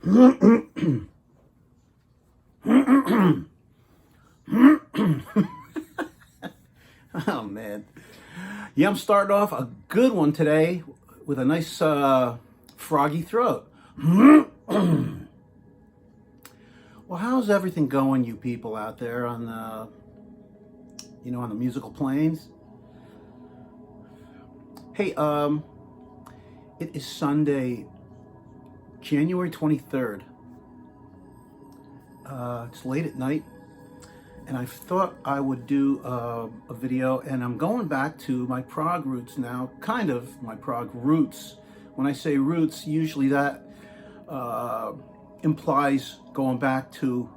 Oh man. Yeah, I'm starting off a good one today with a nice froggy throat. Well, how's everything going, you people out there on the, on the musical planes? Hey, it is Sunday, January 23rd. It's late at night, and I thought I would do a video, and I'm going back to my prog roots now, kind of my prog roots. When I say roots, usually that implies going back to,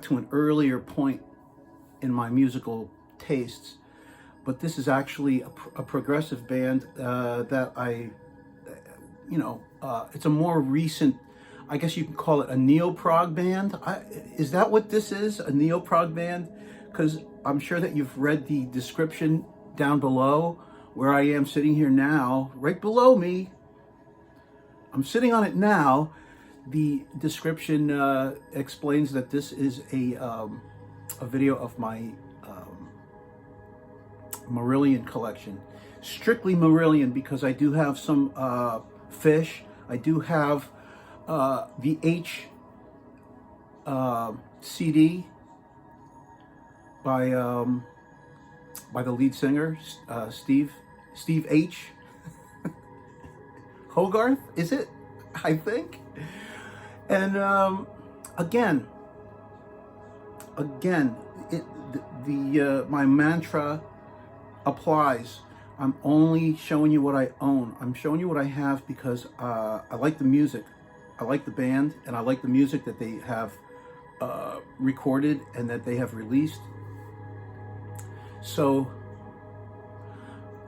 an earlier point in my musical tastes. But this is actually a progressive band that it's a more recent, I guess you can call it a neo-prog band. Is that what this is, a neo-prog band? Because I'm sure that you've read the description down below where I am sitting here now, right below me. I'm sitting on it now. The description explains that this is a video of my Marillion collection. Strictly Marillion, because I do have some Fish. I do have the H CD by the lead singer, Steve H. Hogarth, is it? I think. And again, my mantra applies. I'm only showing you what I own. I'm showing you what I have because I like the music. I like the band, and I like the music that they have recorded and that they have released. So,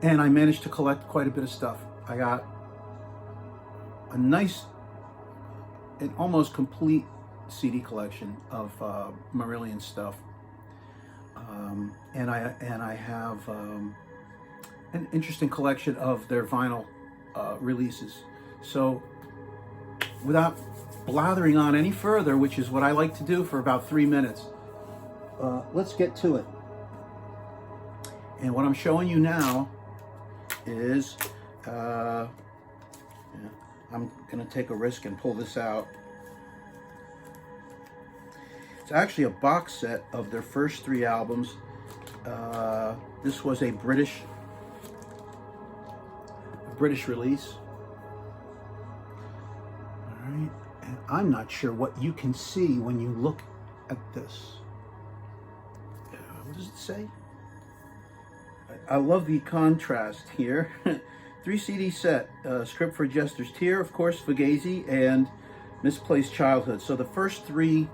and I managed to collect quite a bit of stuff. I got a nice and almost complete CD collection of Marillion stuff. And I have an interesting collection of their vinyl releases. So without blathering on any further, which is what I like to do for about 3 minutes, let's get to it. And what I'm showing you now is, I'm gonna take a risk and pull this out. It's actually a box set of their first 3 albums. This was a British release. All right, and I'm not sure what you can see when you look at this. What does it say? I love the contrast here. 3 CD set, Script for a Jester's Tear, of course, Fugazi, and Misplaced Childhood. So the first 3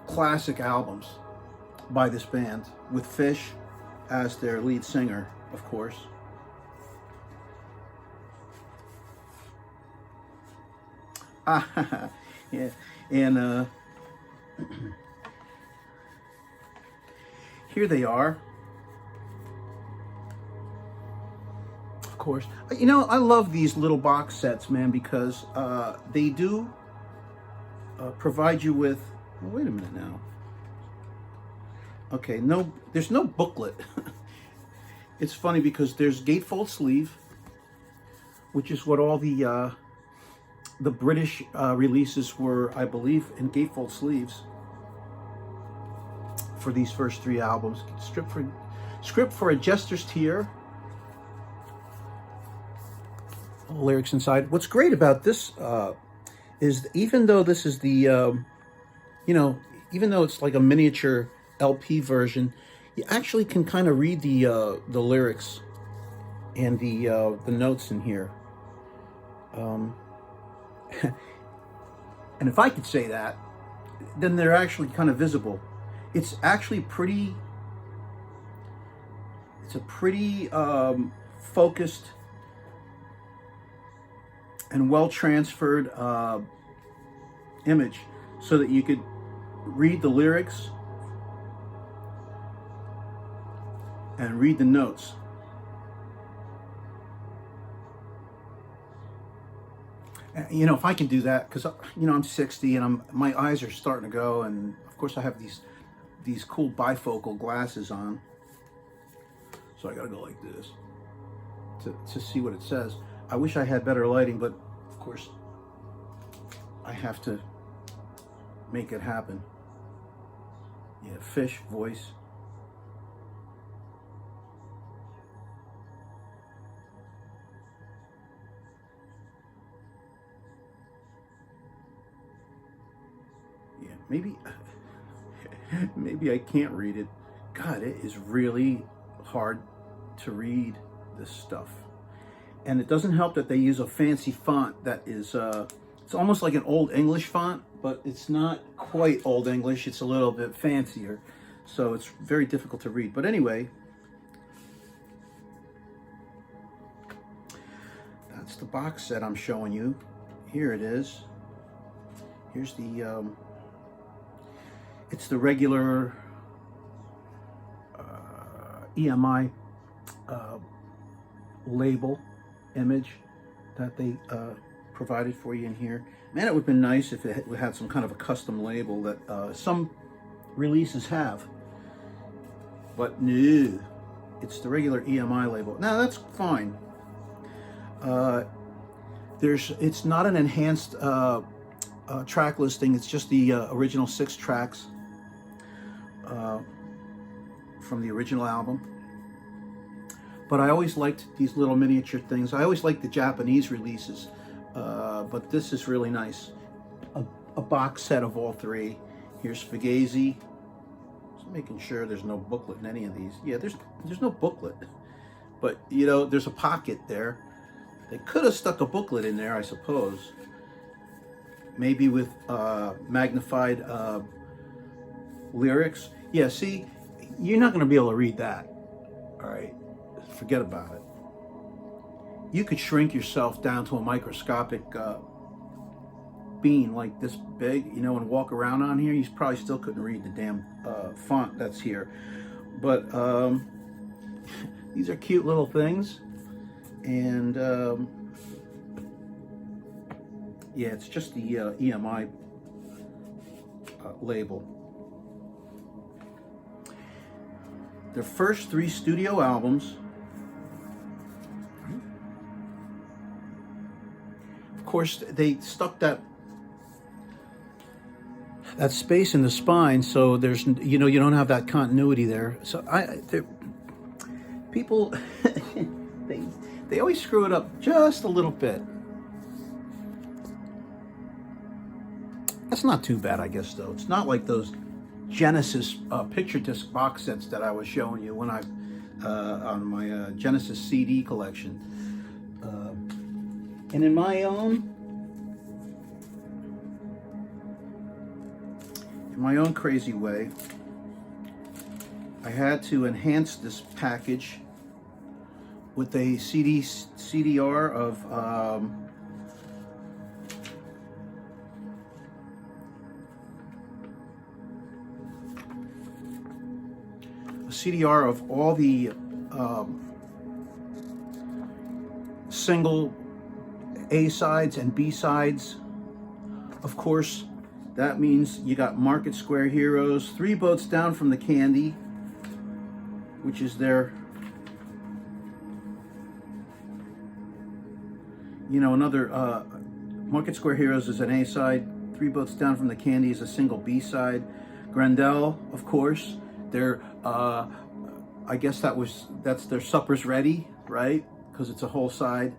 classic albums by this band, with Fish as their lead singer, of course. Yeah, and here they are. Of course, I love these little box sets, man, because they do provide you with. Oh, wait a minute now. Okay, no, there's no booklet. It's funny because there's gatefold sleeve, which is what all the British releases were, I believe, in gatefold sleeves for these first 3 albums. Script for a Jester's Tear. All lyrics inside. What's great about this is, even though this is the even though it's like a miniature LP version, you actually can kind of read the lyrics and the notes in here. And if I could say that, then they're actually kind of visible. It's actually pretty. It's a pretty focused and well transferred image, so that you could read the lyrics and read the notes. You know, if I can do that, because you know I'm 60 and my eyes are starting to go, and of course I have these cool bifocal glasses on, so I gotta go like this to see what it says. I wish I had better lighting, but of course I have to make it happen. Yeah, fish voice. Yeah, maybe I can't read it. God, it is really hard to read this stuff. And it doesn't help that they use a fancy font that is, it's almost like an Old English font, but it's not quite Old English. It's a little bit fancier. So it's very difficult to read. But anyway, that's the box set I'm showing you. Here it is. Here's the, it's the regular EMI label image that they provided for you in here. Man, it would have been nice if it had some kind of a custom label that some releases have. But no, it's the regular EMI label. Now that's fine. It's not an enhanced track listing. It's just the original 6 tracks from the original album. But I always liked these little miniature things. I always liked the Japanese releases, but this is really nice. A box set of all 3. Here's Fugazi. Just making sure there's no booklet in any of these. Yeah, there's no booklet, but you know there's a pocket there. They could have stuck a booklet in there, I suppose. Maybe with magnified lyrics. Yeah, see, you're not going to be able to read that. All right. Forget about it. You could shrink yourself down to a microscopic bean like this big, you know, and walk around on here. You probably still couldn't read the damn font that's here. But these are cute little things. And yeah, it's just the EMI label. Their first 3 studio albums. Of course, they stuck that space in the spine, so there's, you know, you don't have that continuity there. So people they always screw it up just a little bit. That's not too bad, I guess, though. It's not like those Genesis picture disc box sets that I was showing you when on my Genesis CD collection. And in my own crazy way, I had to enhance this package with a CDR of CDR of all the single A-sides and B-sides. Of course, that means you got Market Square Heroes, 3 Boats Down from the Candy, which is their, you know, another, Market Square Heroes is an A-side, 3 Boats Down from the Candy is a single B-side. Grendel, of course, their, I guess that's their Supper's Ready, right? Because it's a whole side.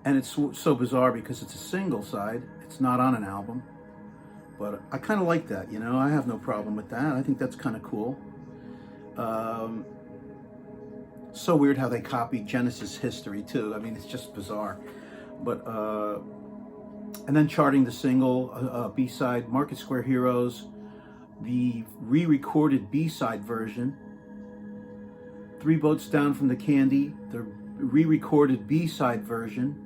And it's so bizarre because it's a single side. It's not on an album. But I kind of like that, you know. I have no problem with that. I think that's kind of cool. So weird how they copied Genesis history, too. I mean, it's just bizarre. But, and then charting the single, B-side, Market Square Heroes, the re-recorded B-side version, 3 Boats Down from the Candy, the re-recorded B-side version,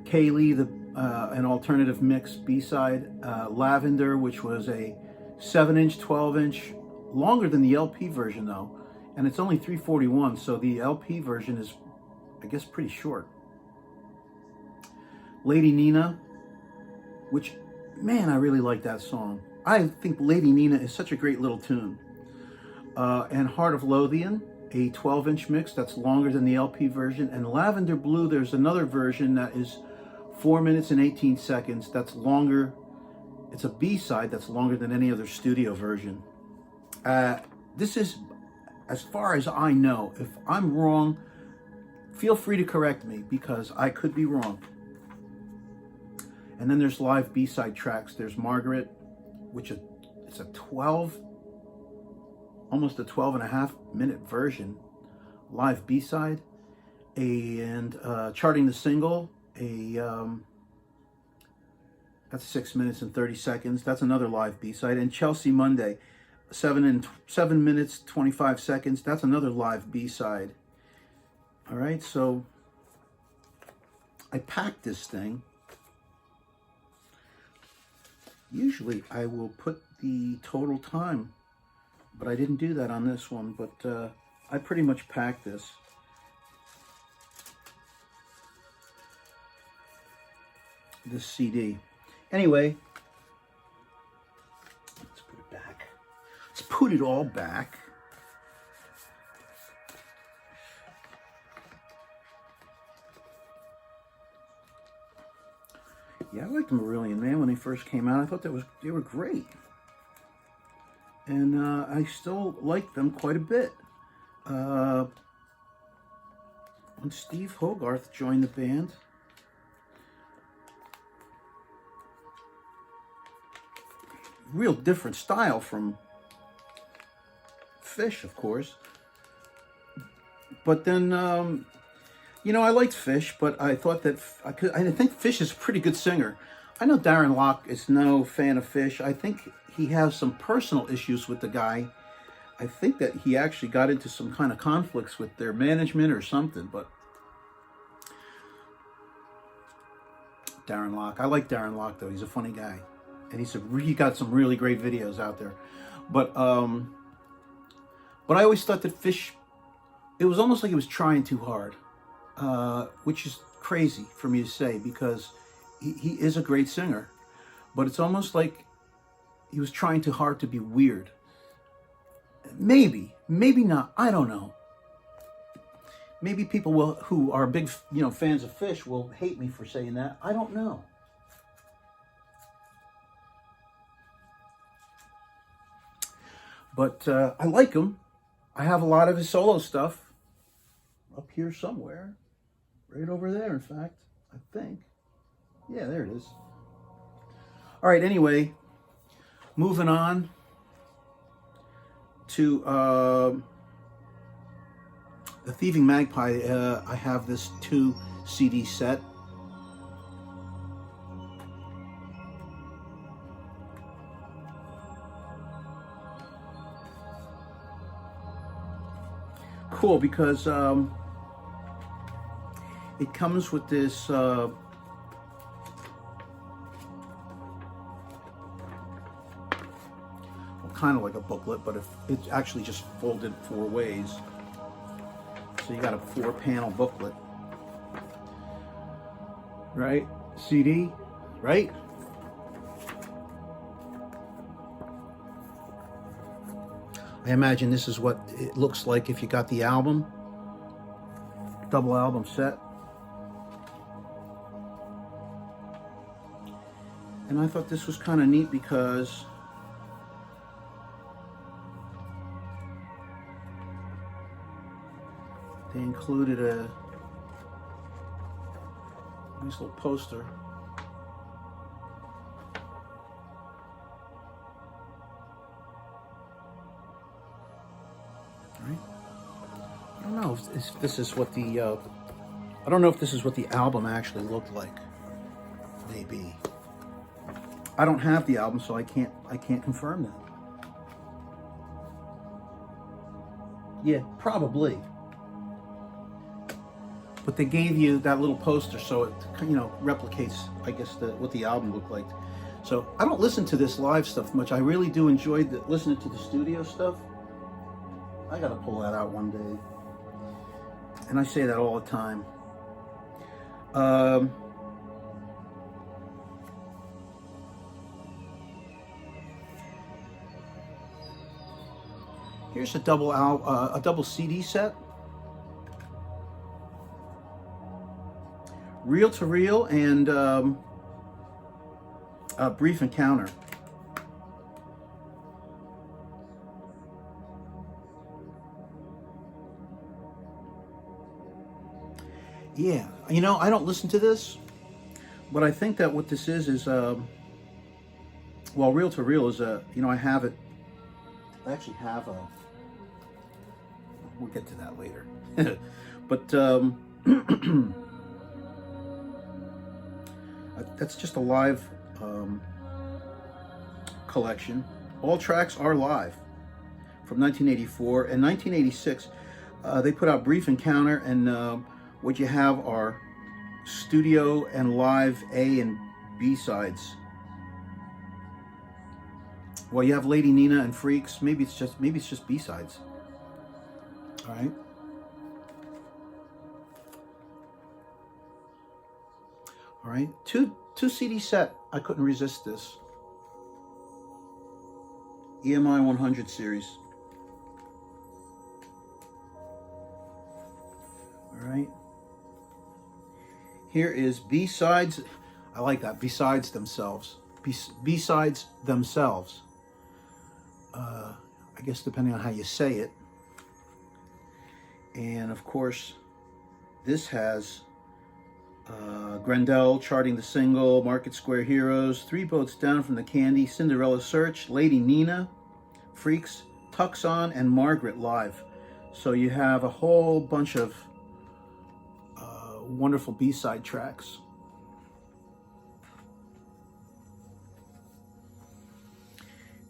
Kaylee, an alternative mix B-side, Lavender, which was a 7-inch, 12-inch, longer than the LP version though, and it's only 341, so the LP version is, I guess, pretty short. Lady Nina, which, man, I really like that song. I think Lady Nina is such a great little tune. And Heart of Lothian, a 12-inch mix that's longer than the LP version. And Lavender Blue, there's another version that is 4 minutes and 18 seconds. That's longer. It's a B-side that's longer than any other studio version. This is, as far as I know, if I'm wrong, feel free to correct me, because I could be wrong. And then there's live B-side tracks. There's Margaret, which is a 12, almost a 12.5-minute version, live B-side, and Charting the Single, that's 6 minutes and 30 seconds. That's another live B-side. And Chelsea Monday, 7 minutes 25 seconds. That's another live B-side. All right, so I packed this thing. Usually I will put the total time, but I didn't do that on this one. But I pretty much packed this. This CD. Anyway, let's put it back. Let's put it all back. Yeah, I liked the Marillion, man, when they first came out. I thought they were great. And I still like them quite a bit. When Steve Hogarth joined the band, real different style from Fish, of course. But then, you know, I liked Fish, but I thought that I think Fish is a pretty good singer. I know Darren Locke is no fan of Fish. I think he has some personal issues with the guy. I think that he actually got into some kind of conflicts with their management or something, but Darren Locke. I like Darren Locke, though. He's a funny guy. And he got some really great videos out there. But I always thought that Fish, it was almost like he was trying too hard, which is crazy for me to say, because he is a great singer. But it's almost like he was trying too hard to be weird. Maybe not. I don't know. Maybe people who are big, fans of Fish will hate me for saying that. I don't know. But I like him. I have a lot of his solo stuff up here somewhere. Right over there, in fact, I think. Yeah, there it is. All right, anyway, moving on to the Thieving Magpie. I have this 2 CD set. Cool, because it comes with this kind of like a booklet, but it's actually just folded 4 ways. So you got a 4-panel booklet, right? CD, right? I imagine this is what it looks like if you got the album, double album set. And I thought this was kind of neat because they included a nice little poster. Right? I don't know if this is what the I don't know if this is what the album actually looked like. Maybe. I don't have the album, so I can't confirm that. Yeah, probably. But they gave you that little poster, so it replicates, I guess, what the album looked like. So I don't listen to this live stuff much. I really do enjoy listening to the studio stuff. I gotta pull that out one day, and I say that all the time. Here's a double CD set. Reel to Reel and a Brief Encounter. Yeah, you know, I don't listen to this, but I think that what this is, well, Reel to Reel is you know, I have it, I actually have a, we'll get to that later. But that's just a live collection. All tracks are live from 1984. And 1986, they put out Brief Encounter, and what you have are studio and live A and B sides. Well, you have Lady Nina and Freaks. Maybe it's just B sides. All right. All right. Two CD set. I couldn't resist this. EMI 100 series. All right. Here is B-sides. I like that. B-sides themselves. B-sides themselves. I guess depending on how you say it. And of course, this has Grendel charting the single, Market Square Heroes, Three Boats Down from the Candy, Cinderella Search, Lady Nina, Freaks, Tucson, and Margaret live. So you have a whole bunch of wonderful B-side tracks.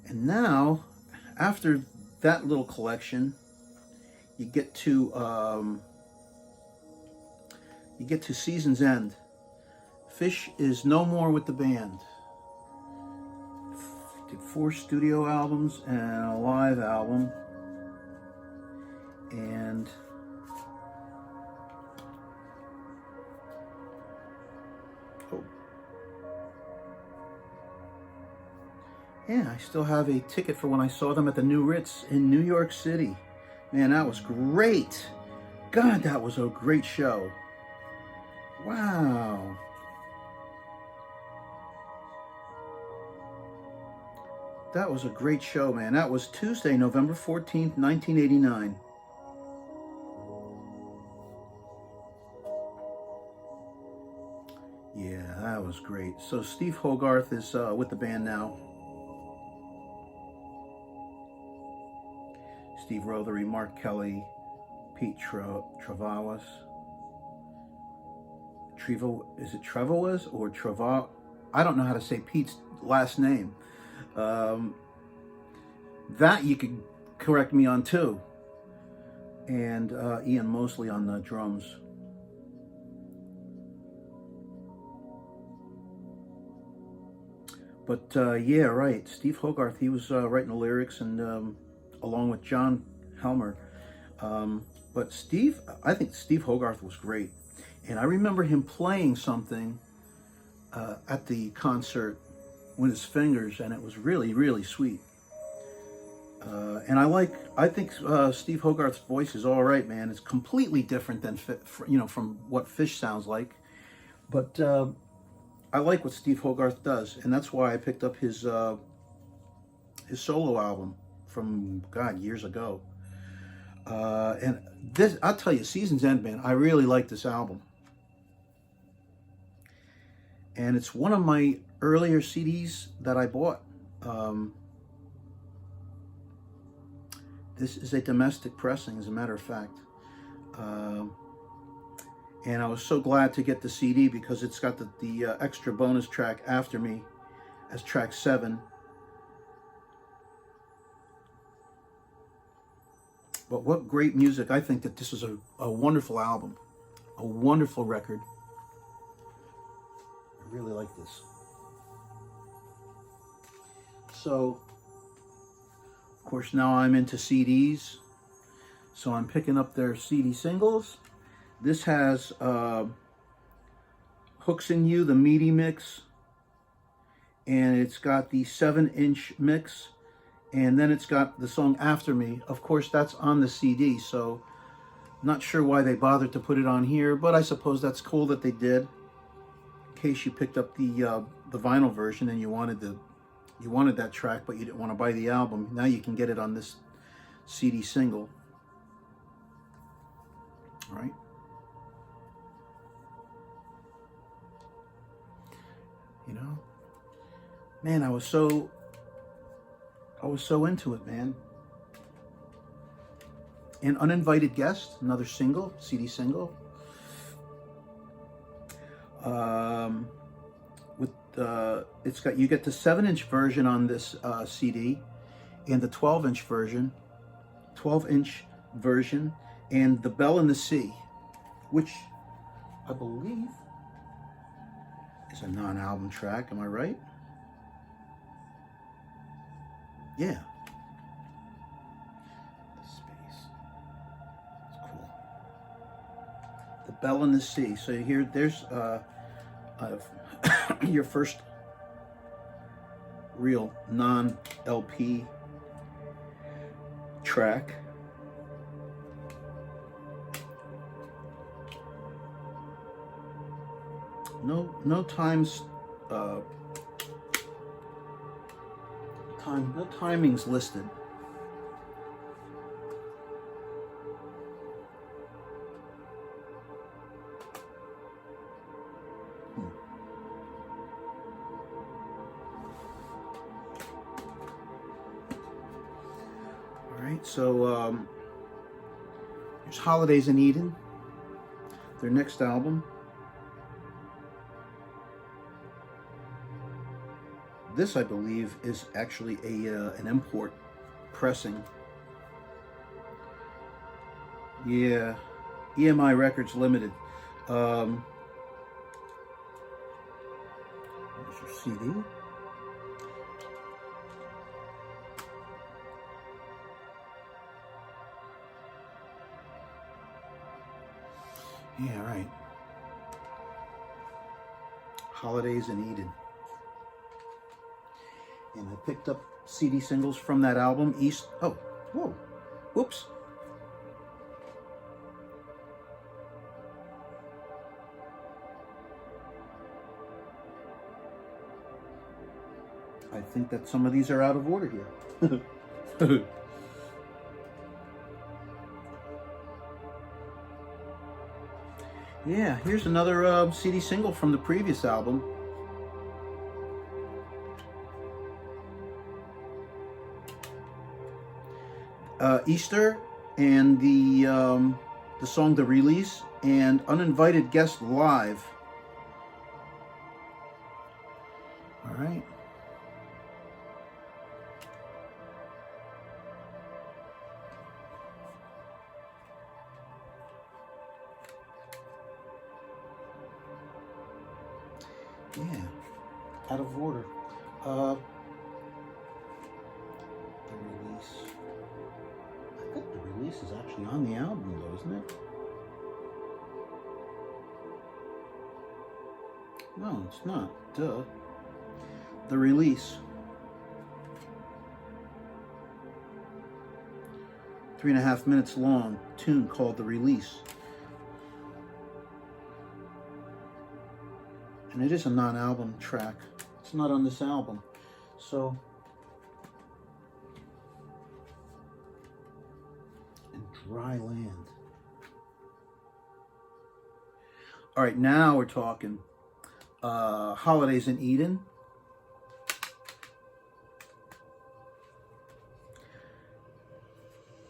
And now, after that little collection, you get to Season's End. Fish is no more with the band. Did 4 studio albums and a live album. And yeah, I still have a ticket for when I saw them at the New Ritz in New York City. Man, that was great. God, that was a great show. Wow. That was a great show, man. That was Tuesday, November 14th, 1989. Yeah, that was great. So Steve Hogarth is with the band now. Steve Rothery, Mark Kelly, Pete Travawas. Is it Trevoas or Treva? I don't know how to say Pete's last name. That you could correct me on too. And Ian Mosley on the drums. But yeah, right. Steve Hogarth, he was writing the lyrics, and along with John Helmer. But I think Steve Hogarth was great. And I remember him playing something at the concert with his fingers, and it was really, really sweet. And I think Steve Hogarth's voice is all right, man. It's completely different than, from what Fish sounds like. But I like what Steve Hogarth does, and that's why I picked up his solo album from, God, years ago. And this, I'll tell you, Season's End, man, I really like this album. And it's one of my earlier CDs that I bought. This is a domestic pressing, as a matter of fact. And I was so glad to get the CD because it's got the extra bonus track After Me as track 7. But what great music. I think that this is a wonderful album, a wonderful record. I really like this. So, of course, now I'm into CDs. So I'm picking up their CD singles. This has Hooks in You, the meaty mix. And it's got the 7-inch mix. And then it's got the song After Me. Of course, that's on the CD, so not sure why they bothered to put it on here, but I suppose that's cool that they did. In case you picked up the vinyl version and you wanted that track, but you didn't want to buy the album. Now you can get it on this CD single. All right. You know, man, I was so into it, man. And Uninvited Guest, another single, CD single. It's got, you get the 7-inch version on this CD, and the 12-inch version, and The Bell in the Sea, which I believe is a non-album track. Am I right? Yeah. The space. It's cool. The Bell in the Sea. So here, there's your first real non-LP track. No timings listed. All right, so there's Holidays in Eden, their next album. This, I believe, is actually an import pressing. Yeah, EMI Records Limited. There's your CD. Yeah, right. Holidays in Eden. And I picked up CD singles from that album, whoops. I think that some of these are out of order here. Yeah, here's another CD single from the previous album. Easter and the song The Release and Uninvited Guest Live. All right. Yeah, out of order. The Release. I think The Release is actually on the album, though, isn't it? No, it's not. Duh. The Release. 3.5 minutes long tune called The Release. And it is a non-album track. It's not on this album. So, and Dry Land. All right, now we're talking Holidays in Eden.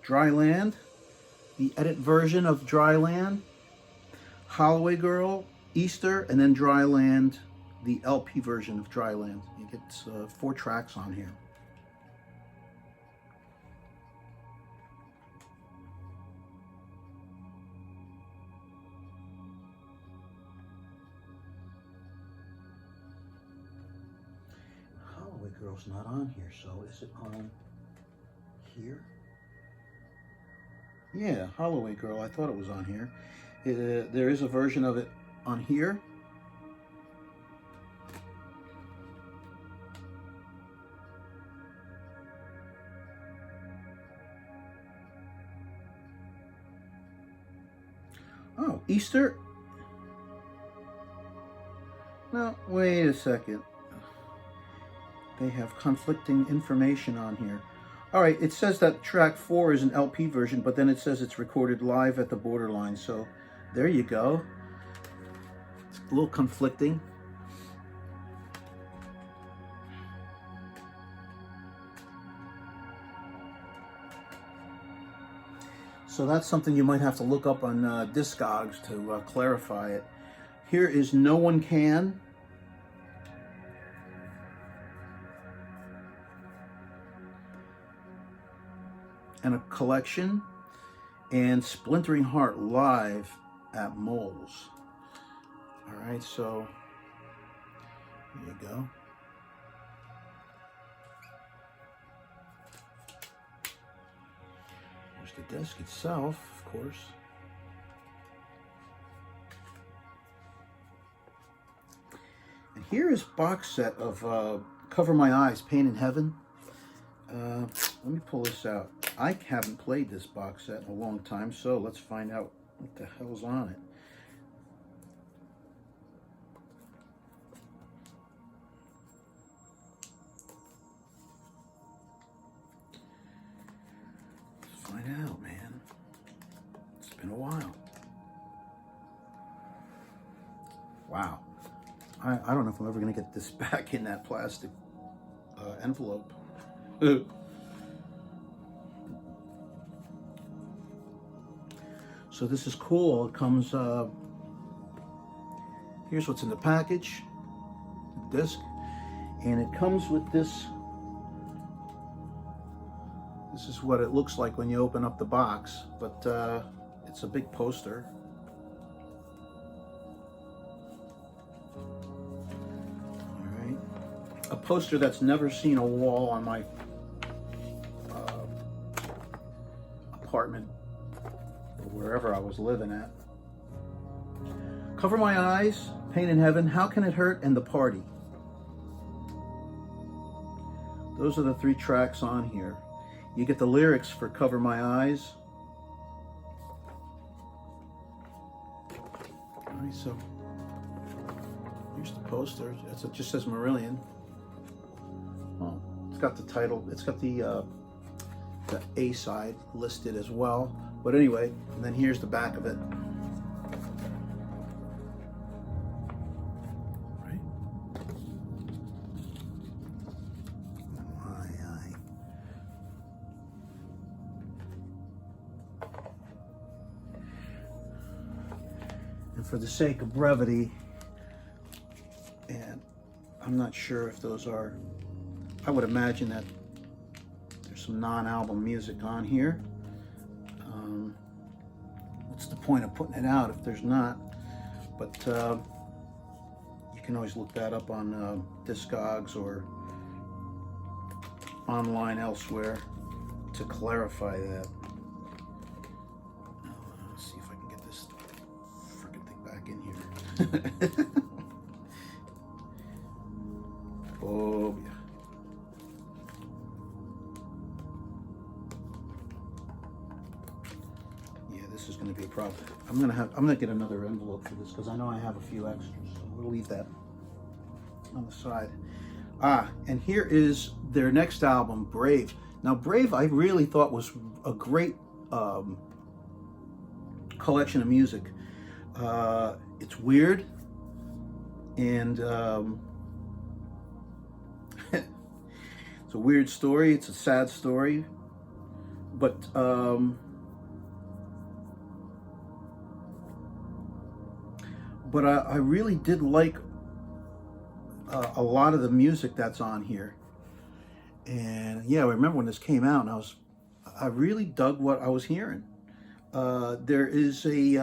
Dry Land, the edit version of Dry Land, Holloway Girl, Easter, and then Dry Land, the LP version of Dry Land. You get 4 tracks on here. Holloway Girl's not on here, so is it on here? Yeah, Holloway Girl, I thought it was on here. There is a version of it on here. Oh, Easter? No, wait a second. They have conflicting information on here. All right, it says that track 4 is an LP version, but then it says it's recorded live at the Borderline. So there you go. It's a little conflicting. So that's something you might have to look up on Discogs to clarify it. Here is No One Can. And a collection, and Splintering Heart live at Moles. All right, so here you go. There's the disc itself, of course. And here is a box set of Cover My Eyes, Pain in Heaven. Let me pull this out. I haven't played this box set in a long time, so let's find out what the hell's on it. Let's find out, man. It's been a while. Wow. I don't know if I'm ever going to get this back in that plastic envelope. So this is cool. It comes, here's what's in the package, disc, and it comes with this. This is what it looks like when you open up the box, but it's a big poster. All right, a poster that's never seen a wall on my apartment, wherever I was living at. Cover My Eyes, Pain in Heaven, How Can It Hurt, and The Party. Those are the 3 tracks on here. You get the lyrics for Cover My Eyes. All right, so here's the poster. It just says Marillion. Oh, it's got the title. It's got the A side listed as well. But anyway, and then here's the back of it. Right? My eye. And for the sake of brevity, and I'm not sure if those are, I would imagine that there's some non-album music on here. What's the point of putting it out if there's not? But you can always look that up on Discogs or online elsewhere to clarify that. Let's see if I can get this freaking thing back in here. Oh yeah. This is going to be a problem. I'm going to get another envelope for this because I know I have a few extras, so we'll leave that on the side. And here is their next album, Brave. Now, Brave, I really thought was a great collection of music. It's weird, and it's a weird story. It's a sad story, but I really did like a lot of the music that's on here. And yeah, I remember when this came out, and I really dug what I was hearing. There is a,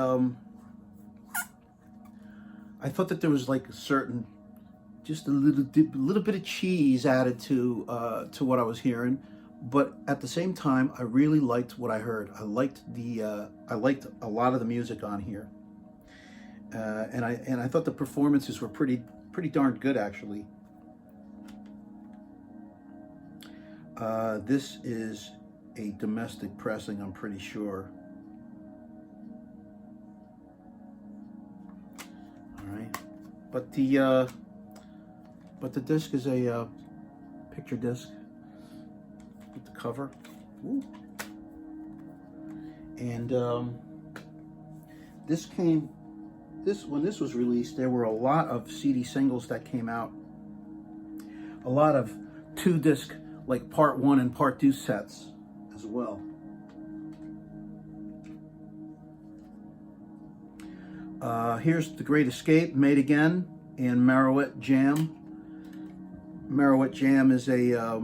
I thought that there was like a certain, just a little bit of cheese added to what I was hearing, but at the same time, I really liked what I heard. I liked a lot of the music on here. And I thought the performances were pretty darn good, actually. This is a domestic pressing, I'm pretty sure. but the disc is a picture disc with the cover. Ooh. And when this was released, there were a lot of CD singles that came out. A lot of 2-disc, like part 1 and part 2 sets as well. Here's The Great Escape, Made Again, and Marillion Jam. Marillion Jam is a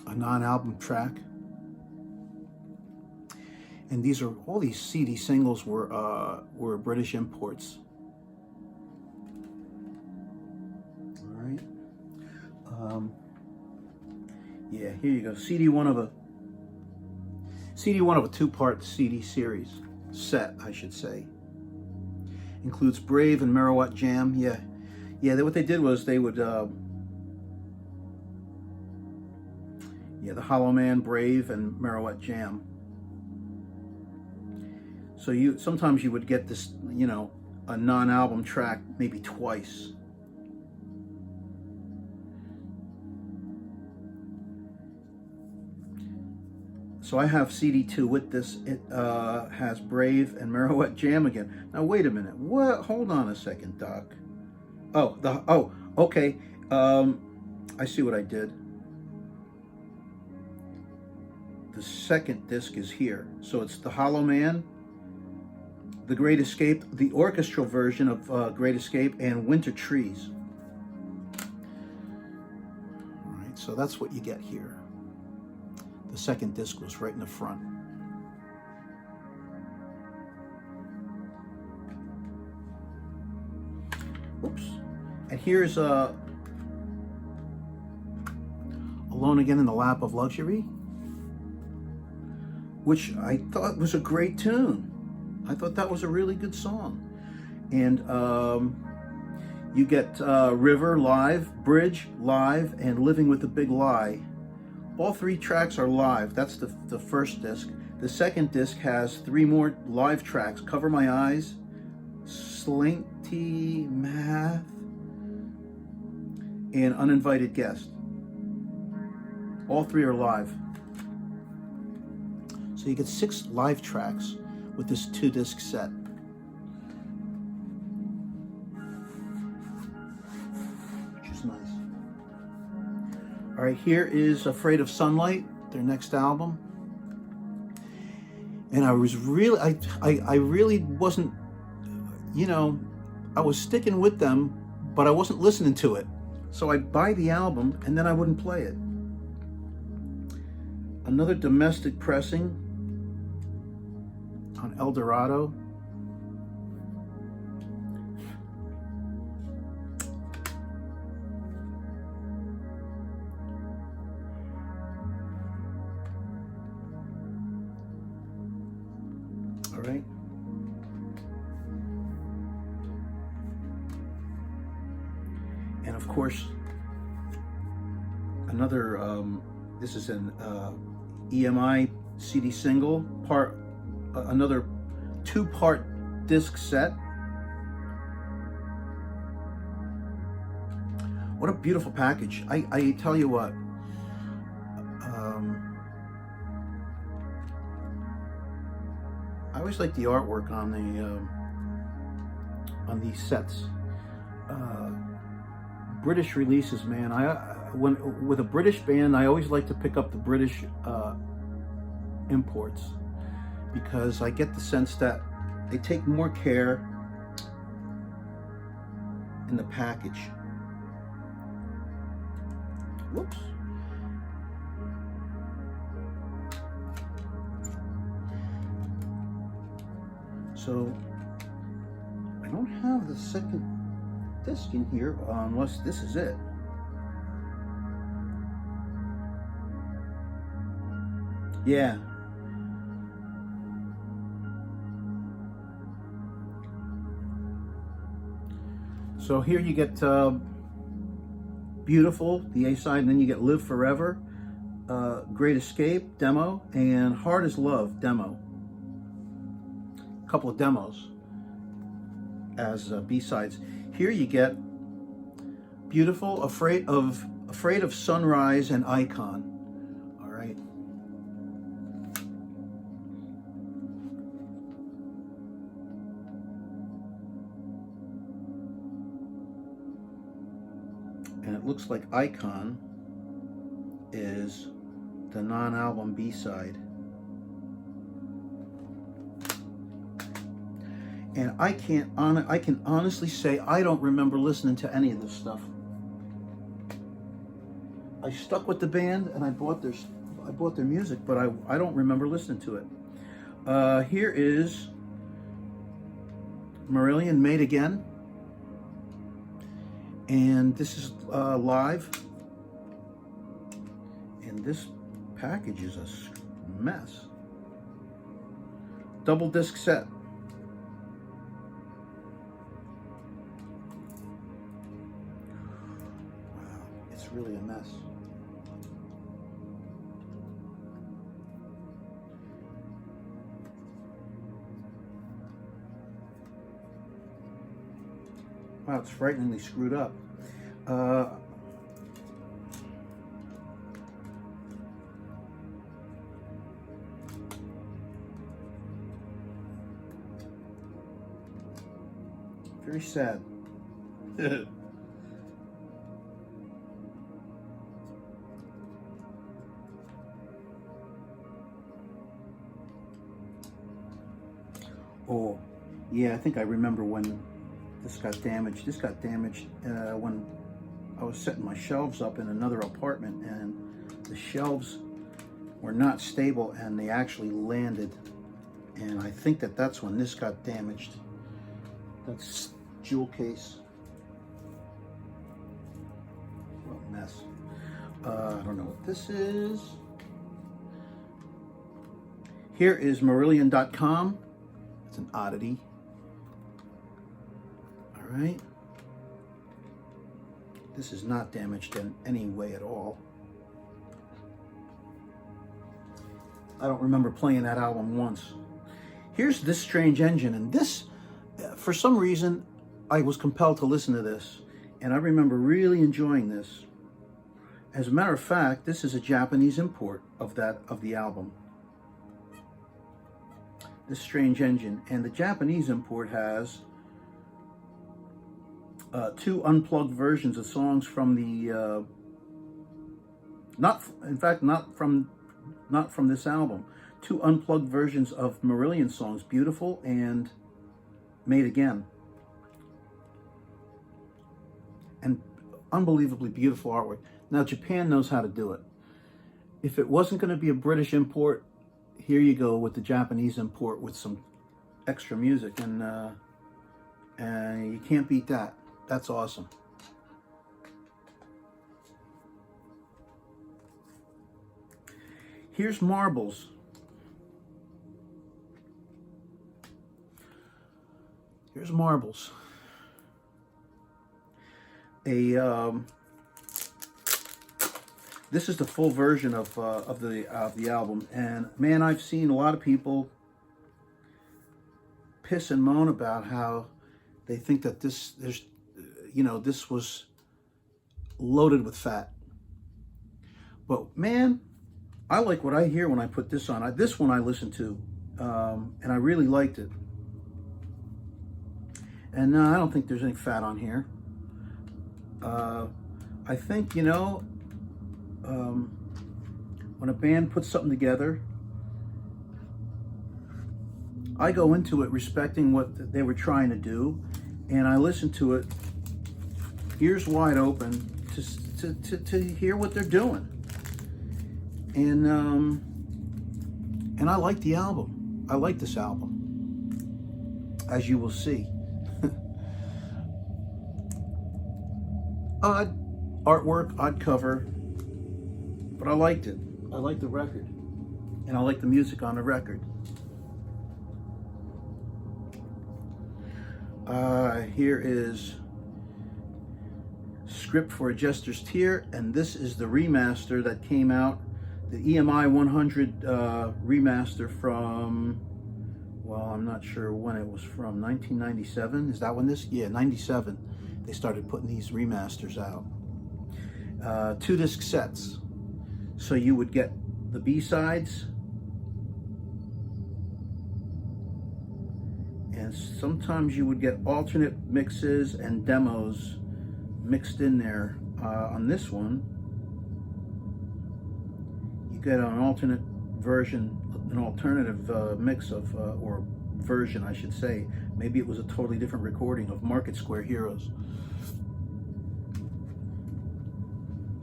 non-album track. And all these CD singles were British imports. All right. Yeah, here you go. CD one of a 2-part CD series set, I should say. Includes Brave and Marillion Jam. Yeah. What they did was they would The Hollow Man, Brave, and Marillion Jam. So sometimes you would get this, a non-album track maybe twice. So I have CD2 with this. It has Brave and Marillion Jam again. Now wait a minute. What? Hold on a second, Doc. Okay. I see what I did. The second disc is here. So it's The Hollow Man, The Great Escape, the orchestral version of Great Escape, and Winter Trees. All right, so that's what you get here. The second disc was right in the front. Oops. And here's Alone Again in the Lap of Luxury, which I thought was a great tune. I thought that was a really good song. And you get River live, Bridge live, and Living with a Big Lie. All 3 tracks are live. That's the first disc. The second disc has 3 more live tracks: Cover My Eyes, Slinky Math, and Uninvited Guest. All 3 are live. So you get 6 live tracks with this 2-disc set. Which is nice. All right, here is Afraid of Sunlight, their next album. And I was really, I really wasn't, I was sticking with them, but I wasn't listening to it. So I'd buy the album and then I wouldn't play it. Another domestic pressing on El Dorado. All right. And of course, another, this is an EMI CD single, another 2-part disc set. What a beautiful package. I tell you what, I always like the artwork on these sets. British releases, man. With a British band, I always like to pick up the British imports, because I get the sense that they take more care in the package. Whoops. So I don't have the second disc in here unless this is it. Yeah. So here you get Beautiful, the A-side, and then you get Live Forever, Great Escape, demo, and Hard as Love, demo. A couple of demos. as B-sides. Here you get Beautiful, Afraid of Sunrise, and Icon. All right. And it looks like Icon is the non-album B-side. And I can honestly say I don't remember listening to any of this stuff. I stuck with the band and I bought their music, but I don't remember listening to it. Here is Marillion, Made Again. And this is live. And this package is a mess. Double disc set. Wow, it's really a mess. Wow, it's frighteningly screwed up. Very sad. Oh, yeah, I think I remember when this got damaged. This got damaged when I was setting my shelves up in another apartment, and the shelves were not stable and they actually landed. And I think that's when this got damaged. That's jewel case. What a mess. I don't know what this is. Here is Marillion.com. It's an oddity. All right. This is not damaged in any way at all. I don't remember playing that album once. Here's This Strange Engine, and this, for some reason, I was compelled to listen to this, and I remember really enjoying this. As a matter of fact, this is a Japanese import of the album. This Strange Engine, and the Japanese import has two unplugged versions of songs from the not from this album. Two unplugged versions of Marillion songs, Beautiful and Made Again. And unbelievably beautiful artwork. Now, Japan knows how to do it. If it wasn't going to be a British import, here you go with the Japanese import with some extra music, and you can't beat that. That's awesome. Here's Marbles. Here's Marbles. This is the full version of the album, and man, I've seen a lot of people piss and moan about how they think that this was loaded with fat. But man, I like what I hear when I put this on. This one I listened to, and I really liked it. And no, I don't think there's any fat on here. I think, when a band puts something together, I go into it respecting what they were trying to do, and I listen to it ears wide open to hear what they're doing. And I like the album. I like this album, as you will see. Odd artwork, odd cover, but I liked it. I liked the record, and I like the music on the record. Here is Script for a Jester's Tear, and this is the remaster that came out, the EMI 100 remaster from, well, I'm not sure when it was from. 1997, is that when this? Yeah, 97. They started putting these remasters out. 2-disc sets. So you would get the B-sides, and sometimes you would get alternate mixes and demos mixed in there. On this one, you get an alternate version, an alternative mix of, or version I should say, maybe it was a totally different recording of Market Square Heroes.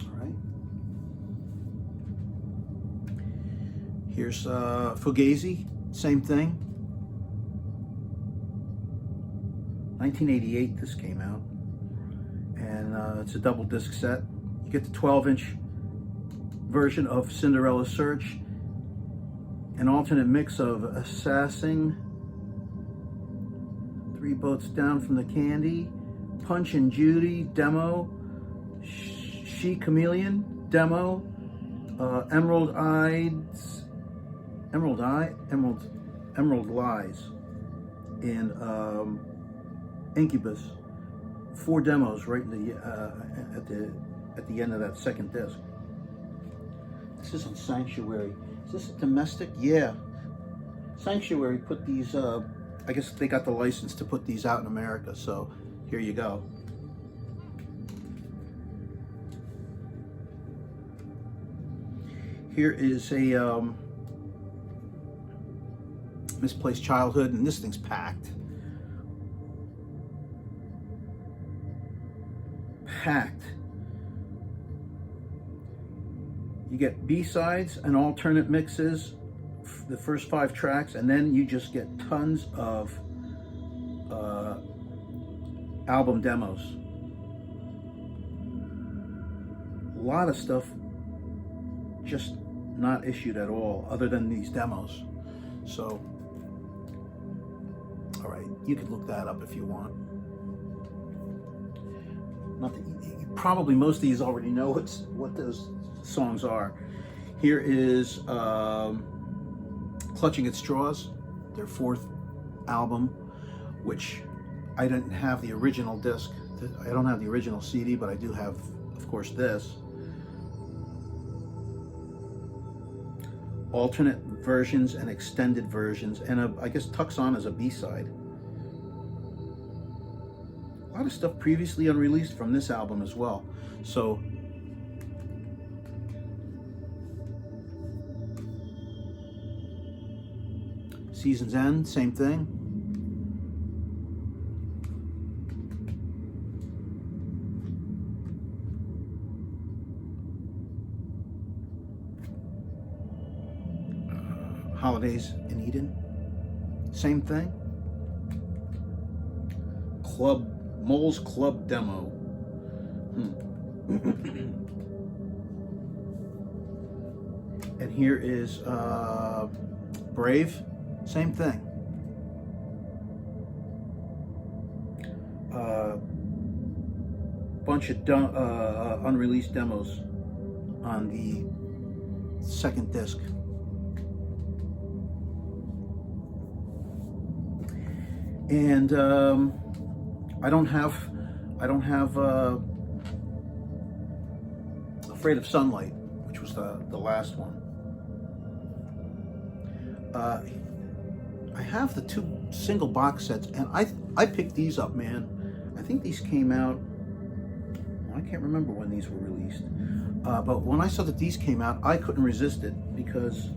Alright. Here's Fugazi, same thing. 1988 this came out. And it's a double disc set. You get the 12-inch version of Cinderella's Search, an alternate mix of Assassin, 3 Boats Down from the Candy, Punch and Judy demo, She Chameleon demo, Emerald Lies, and Incubus. 4 demos right in the at the end of that second disc. This is on Sanctuary. Is this a domestic? Yeah. Sanctuary put these. I guess they got the license to put these out in America. So here you go. Here is a Misplaced Childhood, and this thing's packed. Packed. You get B-sides and alternate mixes, the first 5 tracks, and then you just get tons of album demos. A lot of stuff just not issued at all, other than these demos. So, all right, you could look that up if you want. Not that probably most of these already know what those songs are. Here is Clutching at Straws, their 4th album, which I didn't have the original disc. I don't have the original CD, but I do have, of course, this. Alternate versions and extended versions, and I guess Tucks On as a B-side. A lot of stuff previously unreleased from this album as well. So Season's End, same thing. Holidays in Eden, same thing. Mole's Club demo. And here is Brave, same thing. Bunch of unreleased demos on the second disc. And I don't have Afraid of Sunlight, which was the last one. I have the 2 single box sets, and I picked these up, man. I think these came out, I can't remember when these were released, but when I saw that these came out, I couldn't resist it, because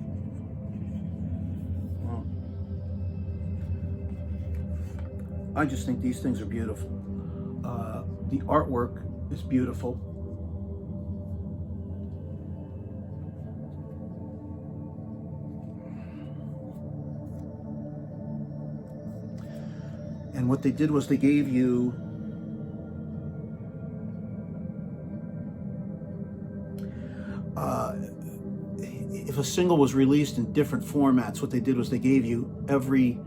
I just think these things are beautiful. The artwork is beautiful. And what they did was they gave you if a single was released in different formats, what they did was they gave you every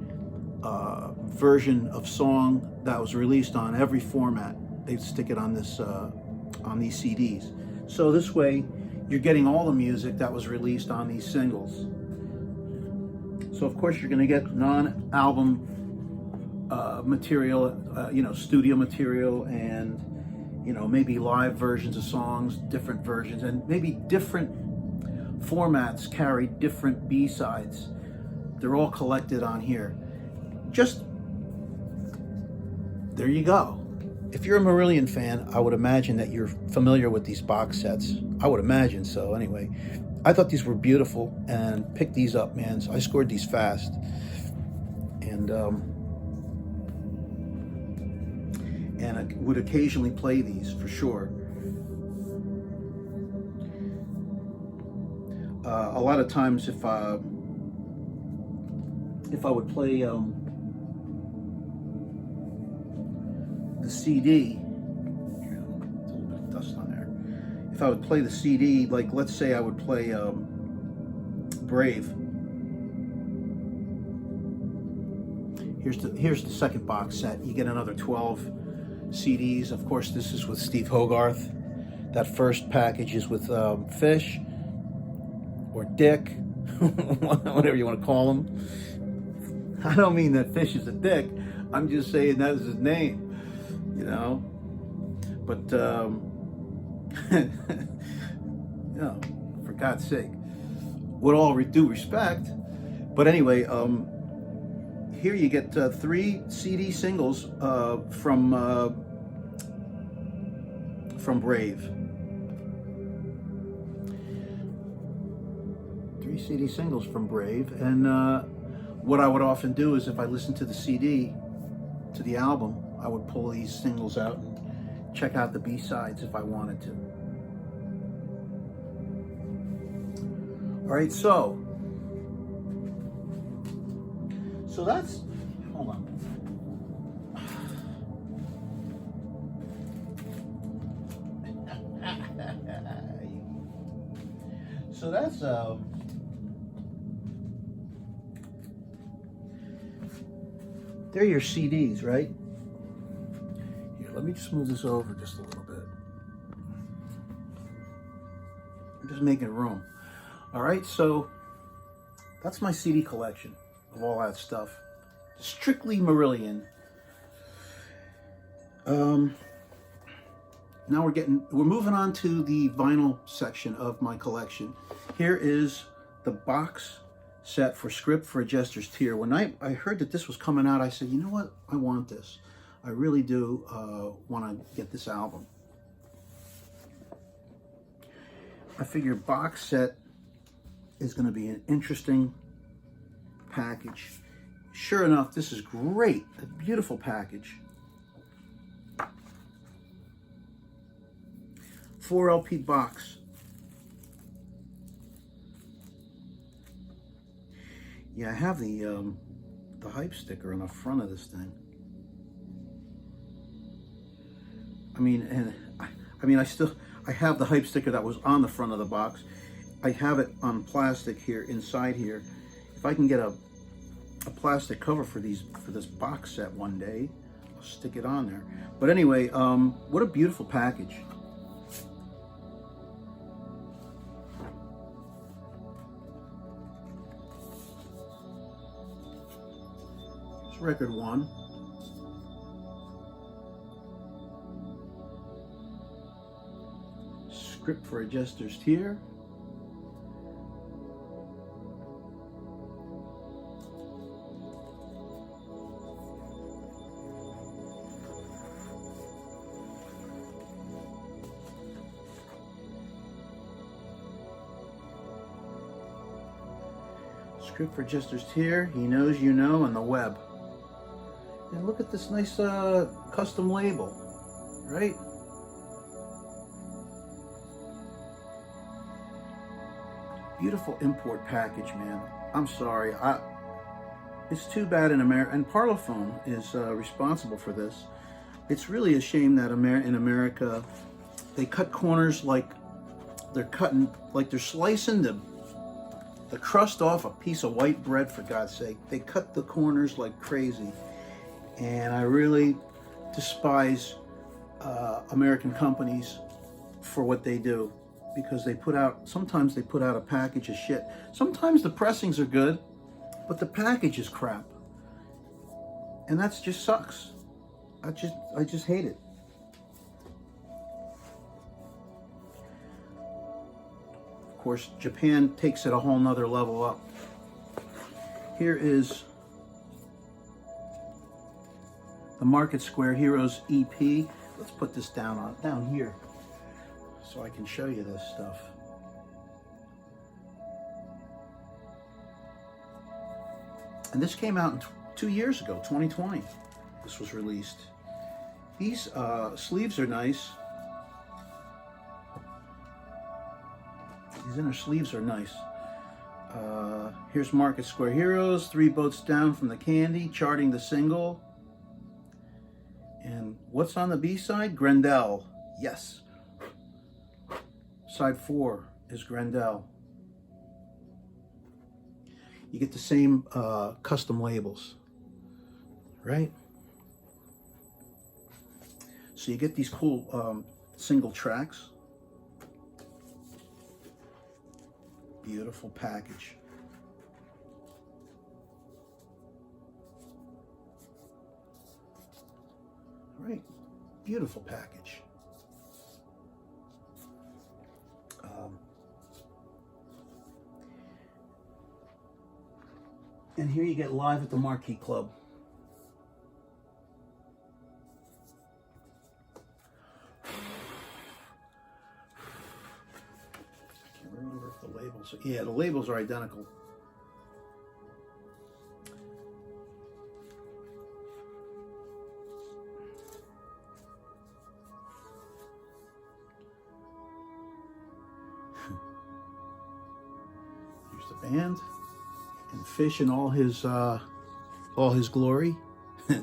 version of song that was released on every format. They'd stick it on this on these CDs. So this way you're getting all the music that was released on these singles. So So of course you're going to get non-album material, studio material, and maybe live versions of songs, different versions, and maybe different formats carry different B-sides. They're all collected on here. Just there you go. If you're a Marillion fan, I would imagine that you're familiar with these box sets. I would imagine so anyway. I thought these were beautiful and picked these up, man. So I scored these fast. And I would occasionally play these for sure. A lot of times if I would play the CD, a little bit of dust on there. If I would play the CD, like let's say I would play Brave. Here's the second box set. You get another 12 CDs. Of course, this is with Steve Hogarth. That first package is with Fish or Dick, whatever you want to call him. I don't mean that Fish is a dick. I'm just saying that is his name. But for God's sake, with all due respect. But anyway, here you get 3 CD singles from Brave. 3 CD singles from Brave, and what I would often do is if I listened to the CD, to the album, I would pull these singles out and check out the B-sides if I wanted to. All right, so that's, hold on. So that's they're your CDs, right? Here, let me just move this over just a little bit. I'm just making room. All right, so that's my CD collection of all that stuff. Strictly Marillion. Now we're moving on to the vinyl section of my collection. Here is the box set for Script for a Jester's Tear. When I heard that this was coming out, I said, you know what? I want this. I really do want to get this album. I figure box set is going to be an interesting package. Sure enough, this is great. A beautiful package. 4 LP box. Yeah, I have the hype sticker on the front of this thing. I have the hype sticker that was on the front of the box. I have it on plastic here, inside here. If I can get a plastic cover for this box set one day, I'll stick it on there. But anyway, what a beautiful package. It's record 1. Script for a Jester's Tear. Script for Jester's Tear, He Knows You Know, and the Web. And look at this nice custom label, right? Beautiful import package, man. I'm sorry. It's too bad in America, and Parlophone is responsible for this. It's really a shame that in America, they cut corners like they're slicing the crust off a piece of white bread, for God's sake. They cut the corners like crazy. And I really despise American companies for what they do, because sometimes they put out a package of shit. Sometimes the pressings are good, but the package is crap. And that's just sucks. I just hate it. Of course, Japan takes it a whole nother level up. Here is the Market Square Heroes EP. Let's put this down here so I can show you this stuff. And this came out 2 years ago, 2020. This was released. These sleeves are nice. These inner sleeves are nice. Here's Market Square Heroes, 3 boats down from the candy, charting the single. And what's on the B-side? Grendel. Yes. Side 4 is Grendel. You get the same custom labels, right? So you get these cool single tracks. Beautiful package. All right, beautiful package. And here you get Live at the Marquee Club. I can't remember if the labels are, yeah, the labels are identical. Here's the band. And Fish in all his glory. Yeah.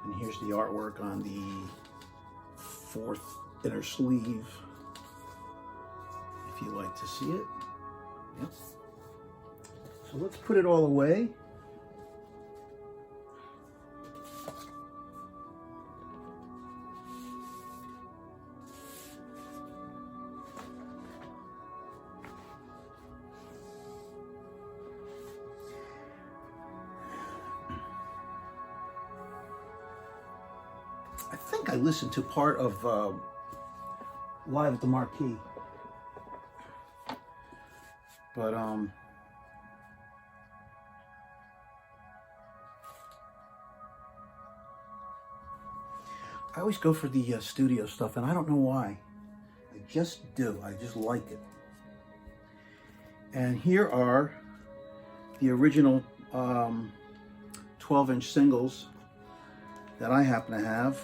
And here's the artwork on the 4th inner sleeve, if you like to see it. Yep. So let's put it all away. I think I listened to part of Live at the Marquee. But I always go for the studio stuff, and I don't know why. I just do. I just like it. And here are the original 12-inch singles that I happen to have.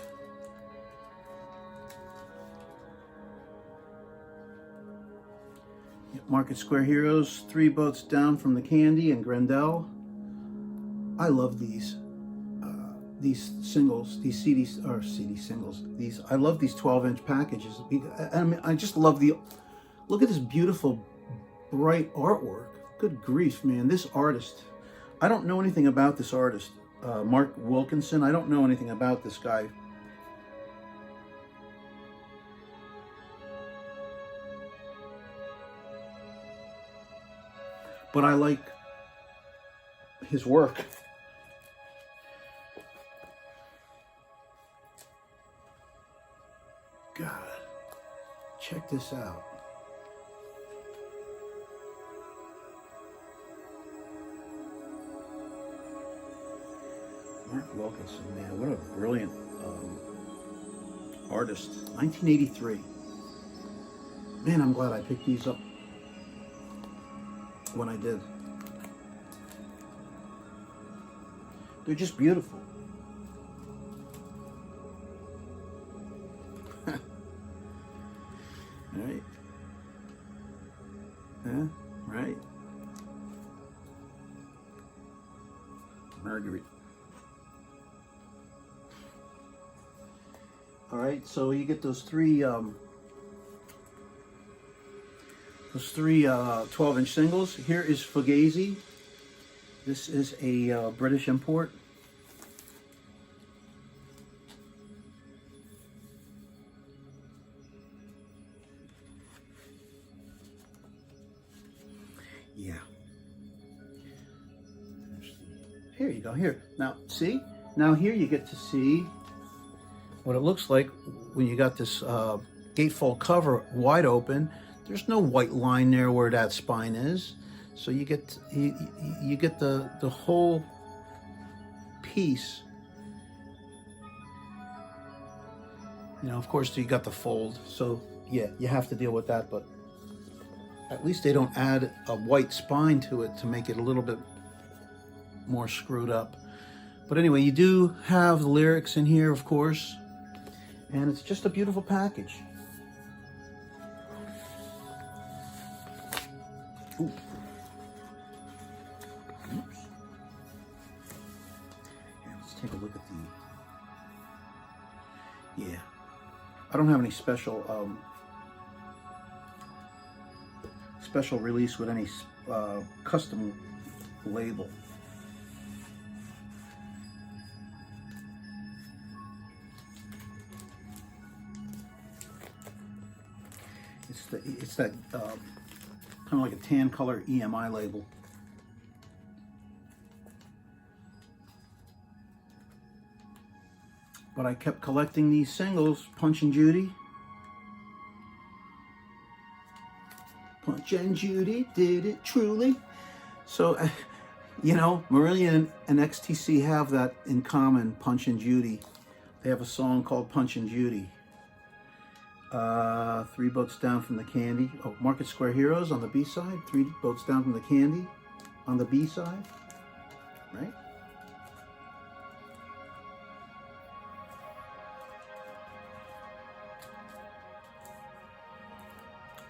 Market Square Heroes, 3 boats down from the candy, and Grendel. I love these singles, these CDs, or CD singles. I love these 12-inch packages. I mean, I just love look at this beautiful, bright artwork. Good grief, man. This artist, I don't know anything about this artist. Mark Wilkinson, I don't know anything about this guy. But I like his work. God, check this out. Mark Wilkinson, man, what a brilliant artist. 1983. Man, I'm glad I picked these up when I did. They're just beautiful. Right? Yeah, right? Margaret. All right, so you get those three those three 12-inch singles. Here is Fugazi. This is a British import. Yeah. Here you go. Here. Now, see? Now here you get to see what it looks like when you got this gatefold cover wide open. There's no white line there where that spine is. So you get the whole piece. You know, of course, you got the fold. So yeah, you have to deal with that, but at least they don't add a white spine to it to make it a little bit more screwed up. But anyway, you do have the lyrics in here, of course, and it's just a beautiful package. Ooh. Oops. Yeah, let's take a look at the. Yeah, I don't have any special special release with any custom label. It's that kind of like a tan color EMI label. But I kept collecting these singles. Punch and Judy. Punch and Judy did it truly. So, you know, Marillion and XTC have that in common, Punch and Judy. They have a song called Punch and Judy. 3 boats down from the candy. Oh, Market Square Heroes on the B side. 3 boats down from the candy on the B side. Right?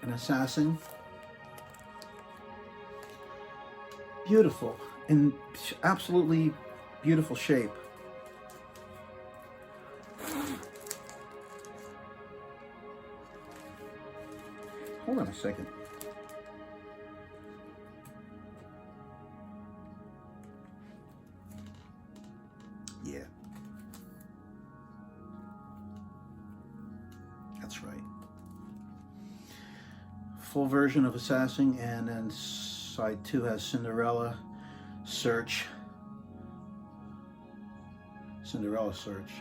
An assassin. Beautiful. In absolutely beautiful shape. Hold on a second. Yeah. That's right. Full version of Assassin, and then side 2 has Cinderella Search. Cinderella Search.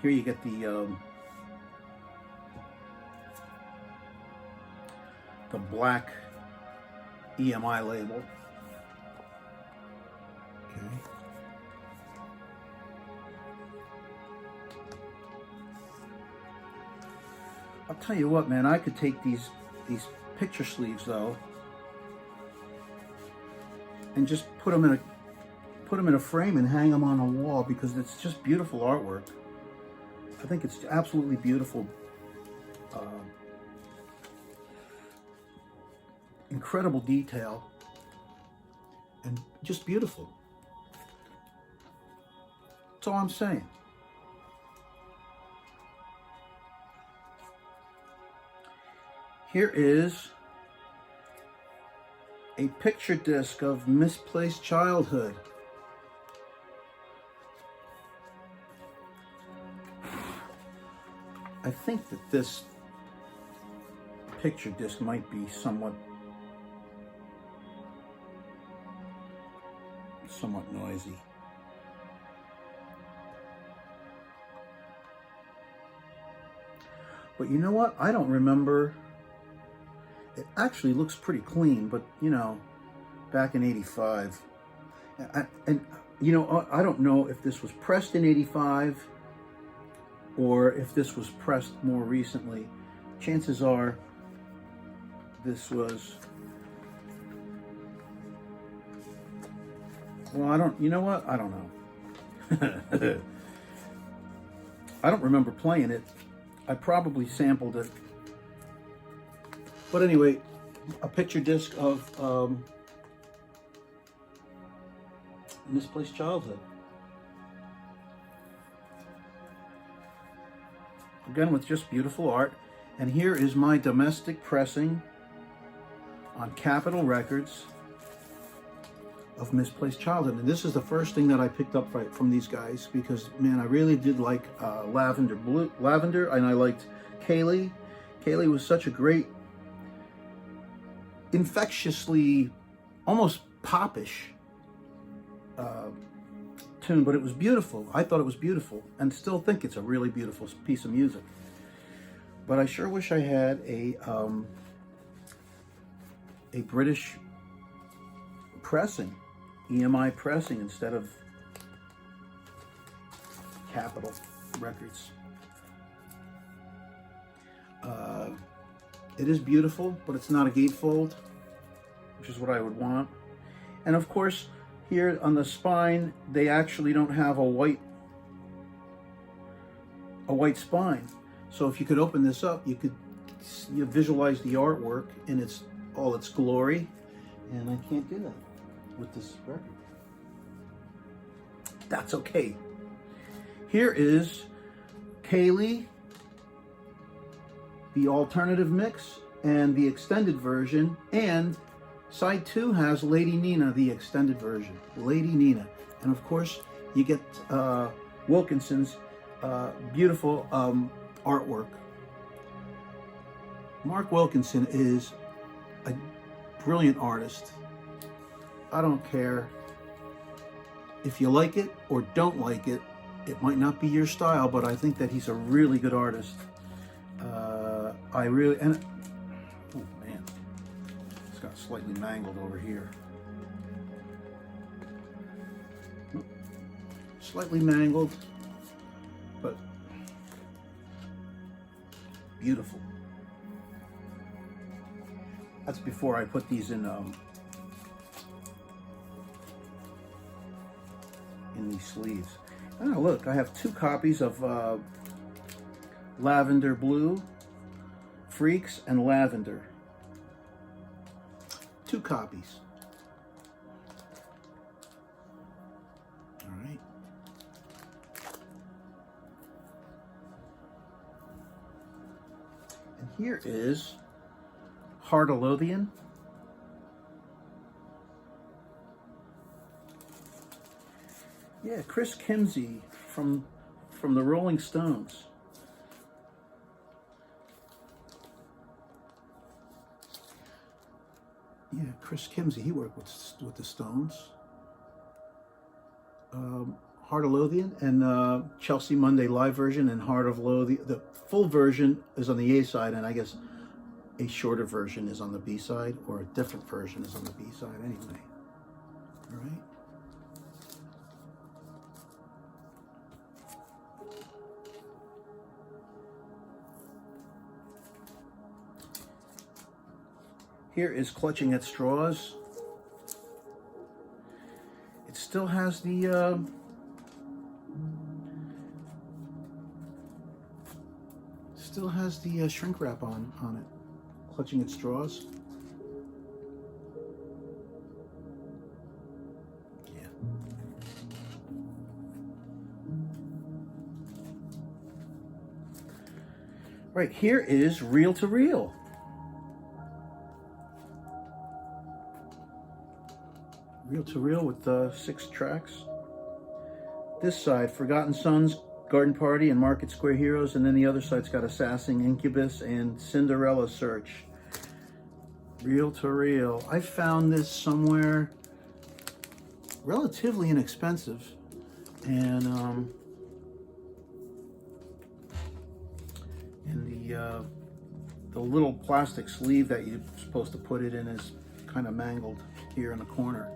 Here you get the black EMI label. Okay. I'll tell you what, man, I could take these picture sleeves though and just put them in a frame and hang them on a wall, because it's just beautiful artwork. I think it's absolutely beautiful. Incredible detail and just beautiful. That's all I'm saying. Here is a picture disc of Misplaced Childhood. I think that this picture disc might be somewhat noisy. But you know what? I don't remember. It actually looks pretty clean, but you know, back in '85, and you know, I don't know if this was pressed in '85 or if this was pressed more recently. Chances are this was, well, I don't, you know what? I don't know. I don't remember playing it. I probably sampled it. But anyway, a picture disc of Misplaced Childhood. again with just beautiful art. And here is my domestic pressing on Capitol Records of Misplaced Childhood. And this is the first thing that I picked up from these guys, because man, I really did like Lavender, and I liked Kaylee. Kaylee was such a great, infectiously, almost popish tune, but it was beautiful. I thought it was beautiful, and still think it's a really beautiful piece of music. But I sure wish I had a British pressing, EMI pressing, instead of Capitol Records. It is beautiful, but it's not a gatefold, which is what I would want. And of course, here on the spine, they actually don't have a white spine. So if you could open this up, you could visualize the artwork in all its glory. And I can't do that with this record. That's okay. Here is Kaylee, the alternative mix, and the extended version, and side 2 has Lady Nina, the extended version. Lady Nina. And of course, you get Wilkinson's beautiful artwork. Mark Wilkinson is a brilliant artist. I don't care if you like it or don't like it. It might not be your style, but I think that he's a really good artist. Oh man, it's got slightly mangled over here. Slightly mangled, but beautiful. That's before I put these in these sleeves. Oh, look, I have 2 copies of Lavender Blue, Freaks, and Lavender. 2 copies. All right. And here is Heart of Lothian. Yeah, Chris Kimsey from the Rolling Stones. Yeah, Chris Kimsey, he worked with the Stones. Heart of Lothian, and Chelsea Monday live version, and Heart of Lothian. The full version is on the A side, and I guess a shorter version is on the B side, or a different version is on the B side anyway. All right. Here is Clutching at Straws. It still has the shrink wrap on it. Clutching at Straws. Yeah. Right, here is Reel to Reel. Reel to Reel with 6 tracks. This side, Forgotten Sons, Garden Party, and Market Square Heroes, and then the other side's got Assassin, Incubus, and Cinderella Search. Reel to Reel. I found this somewhere relatively inexpensive, and the little plastic sleeve that you're supposed to put it in is kind of mangled here in the corner.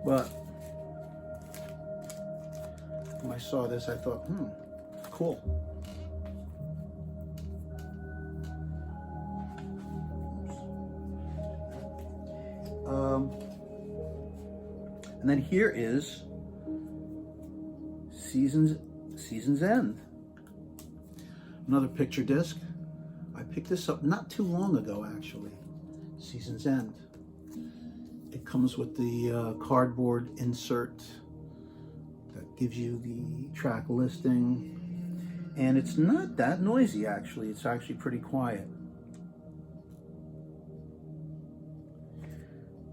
But when I saw this, I thought, cool. And then here is Season's End. Another picture disc. I picked this up not too long ago, actually. Season's End. It comes with the cardboard insert that gives you the track listing. And it's not that noisy, actually. It's actually pretty quiet.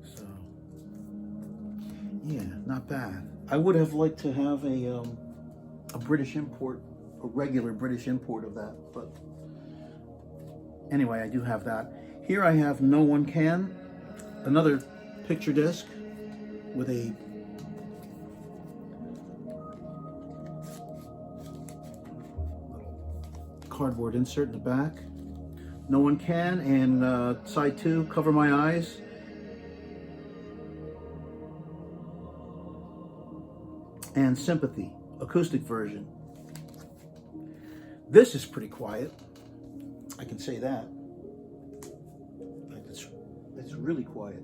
So, yeah, not bad. I would have liked to have a British import, a regular British import of that, but anyway, I do have that. Here I have No One Can, another picture disc with a cardboard insert in the back. No One Can, and side 2, Cover My Eyes. And Sympathy, acoustic version. This is pretty quiet. I can say that. Like it's really quiet.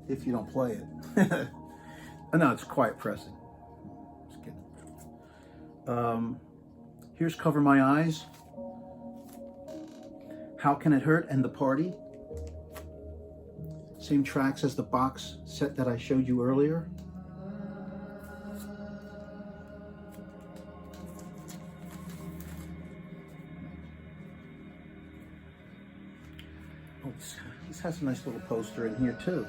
If you don't play it. No, it's quiet pressing. Just kidding. Here's Cover My Eyes. How Can It Hurt, and The Party. Same tracks as the box set that I showed you earlier. Oh, this has a nice little poster in here too.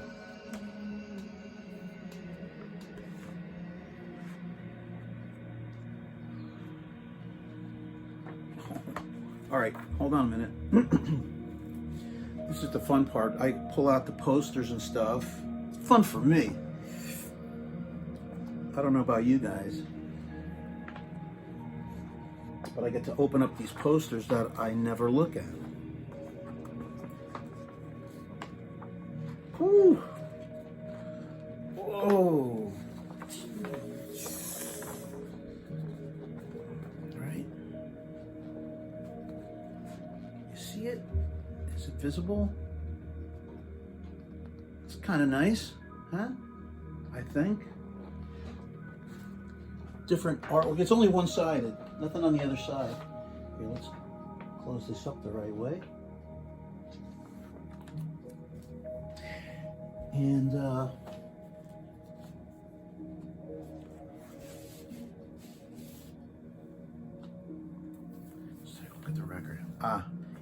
All right, hold on a minute. This is the fun part. I pull out the posters and stuff. It's fun for me. I don't know about you guys, but I get to open up these posters that I never look at. Whew. Whoa. Right. You see it? Is it visible? It's kind of nice, huh? I think. Different artwork. It's only one-sided. Nothing on the other side. Here, let's close this up the right way. And let's take a look at the record.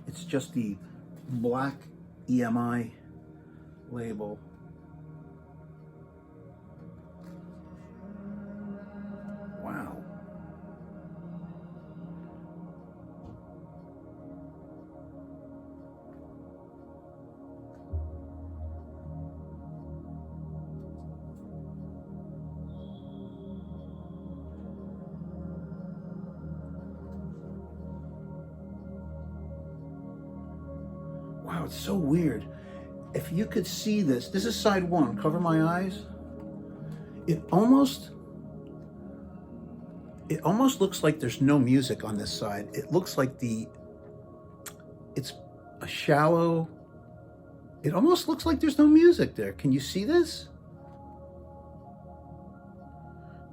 It's just the black EMI label. Wow. Wow, it's so weird. If you could see this, this is side 1, Cover My Eyes. It almost looks like there's no music on this side. It looks like it's a shallow, it almost looks like there's no music there. Can you see this?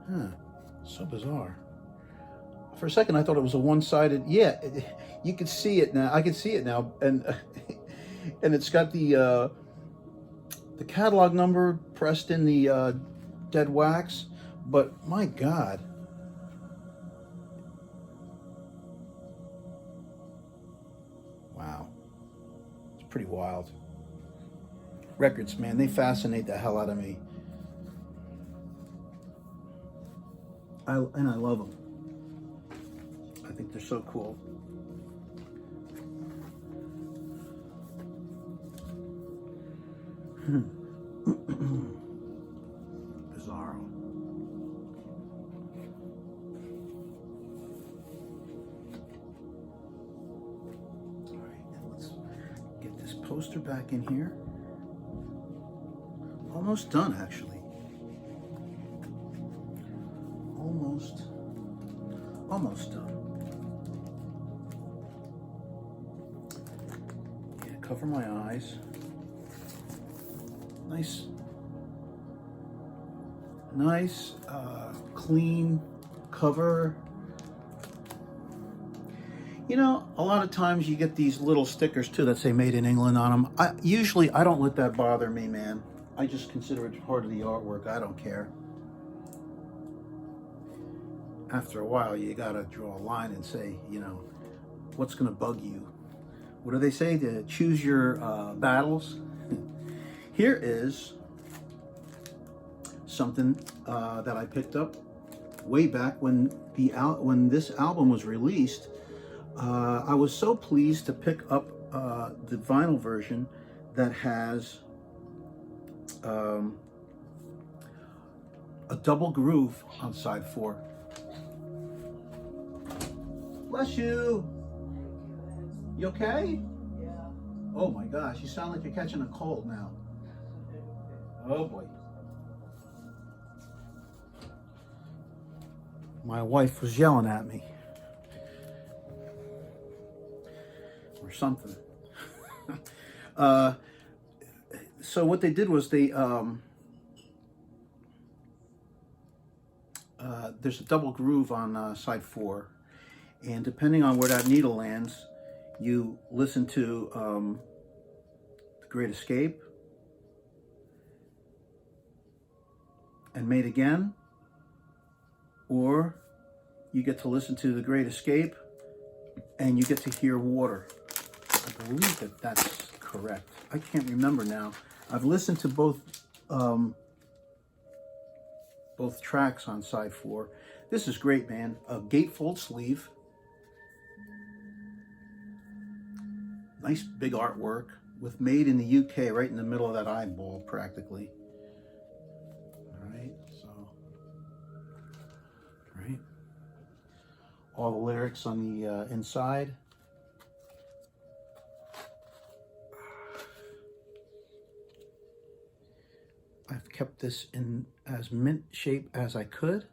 Huh, so bizarre. For a second, I thought it was a one-sided, yeah, you could see it now. I can see it now. And and it's got the catalog number pressed in the dead wax, but my God. Wow. It's pretty wild. Records, man, they fascinate the hell out of me. And I love them. I think they're so cool. Bizarro. All right, now let's get this poster back in here. Almost done, actually. Almost done. Yeah, Cover My Eyes. Nice, clean cover. You know, a lot of times you get these little stickers too that say Made in England on them. Usually I don't let that bother me, man. I just consider it part of the artwork. I don't care. after a while, you gotta draw a line and say, you know, what's gonna bug you? What do they say? To choose your battles. Here is something that I picked up way back when this album was released. I was so pleased to pick up the vinyl version that has a double groove on side 4. Bless you. You okay? Yeah. Oh my gosh, you sound like you're catching a cold now. Oh boy. My wife was yelling at me. Or something. So what they did was they there's a double groove on side 4, and depending on where that needle lands, you listen to The Great Escape and Made Again, or you get to listen to The Great Escape and you get to hear Water. I believe that that's correct. I can't remember now. I've listened to both tracks on side 4. This is great, man. A gatefold sleeve. Nice big artwork with Made in the UK right in the middle of that eyeball practically. All right, so, right. All the lyrics on the inside. I've kept this in as mint shape as I could,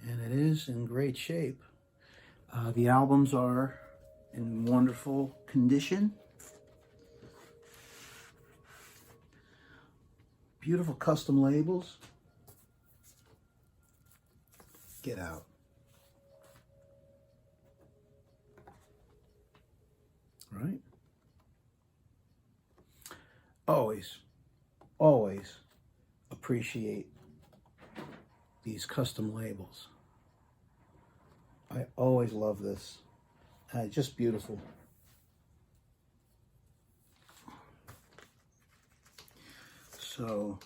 and it is in great shape. The albums are in wonderful condition. Beautiful custom labels. Get out. Right? Always appreciate these custom labels. I always love this. Just beautiful. So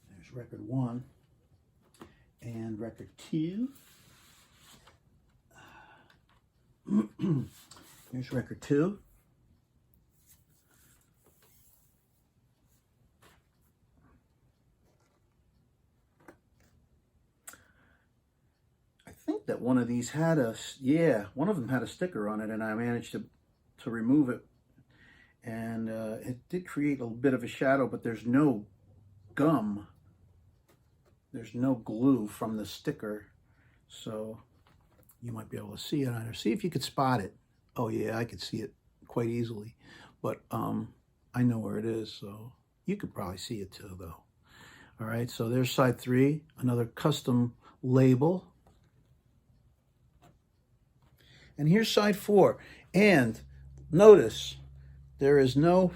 there's record 1 and record 2. Here's record 2. I think that one of these had one of them had a sticker on it, and I managed to remove it. And it did create a bit of a shadow, but there's no gum. There's no glue from the sticker. So you might be able to see it on there. See if you could spot it. Oh yeah, I could see it quite easily. But I know where it is, so you could probably see it too, though. All right, so there's side 3, another custom label. And here's side 4. And notice, there is no,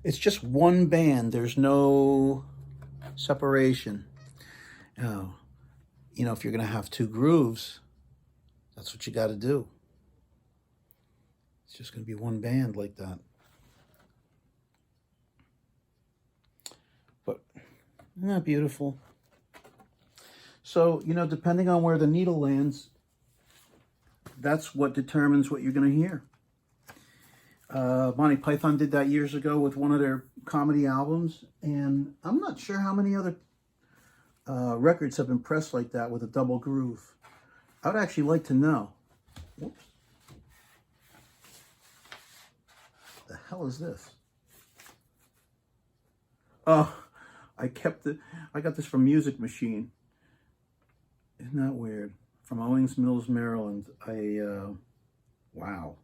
it's just one band. There's no separation. Now, you know, if you're going to have 2 grooves, that's what you got to do. It's just going to be one band like that. But isn't that beautiful? So, you know, depending on where the needle lands, that's what determines what you're going to hear. Monty Python did that years ago with one of their comedy albums, and I'm not sure how many other records have been pressed like that with a double groove. I would actually like to know. Whoops. The hell is this? Oh, I got this from Music Machine. Isn't that weird? From Owings Mills, Maryland. Wow.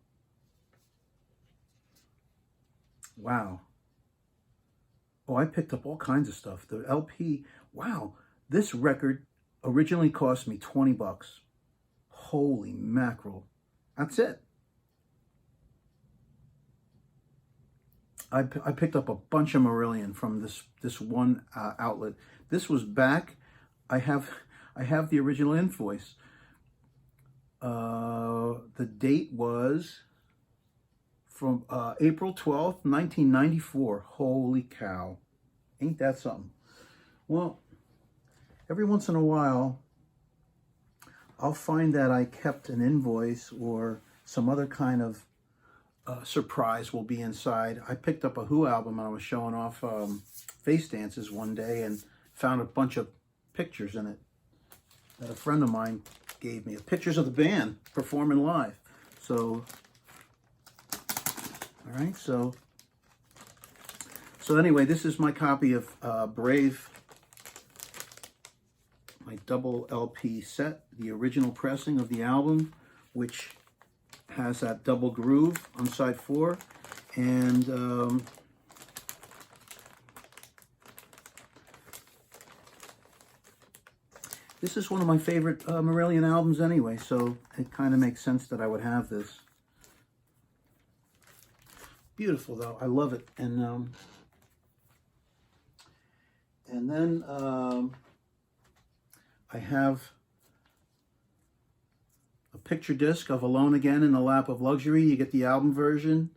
Wow. Oh, I picked up all kinds of stuff. The LP, wow. This record originally cost me 20 bucks. Holy mackerel. That's it. I picked up a bunch of Marillion from this one outlet. This was back. I have the original invoice. The date was from April 12th, 1994. Holy cow. Ain't that something? Well, every once in a while, I'll find that I kept an invoice or some other kind of surprise will be inside. I picked up a Who album and I was showing off face dances one day and found a bunch of pictures in it that a friend of mine gave me. Pictures of the band performing live. So, all right, so anyway, this is my copy of Brave, my double LP set, the original pressing of the album, which has that double groove on side 4, and this is one of my favorite Marillion albums anyway, so it kind of makes sense that I would have this. Beautiful though, I love it. And then I have a picture disc of Alone Again in the Lap of Luxury. You get the album version.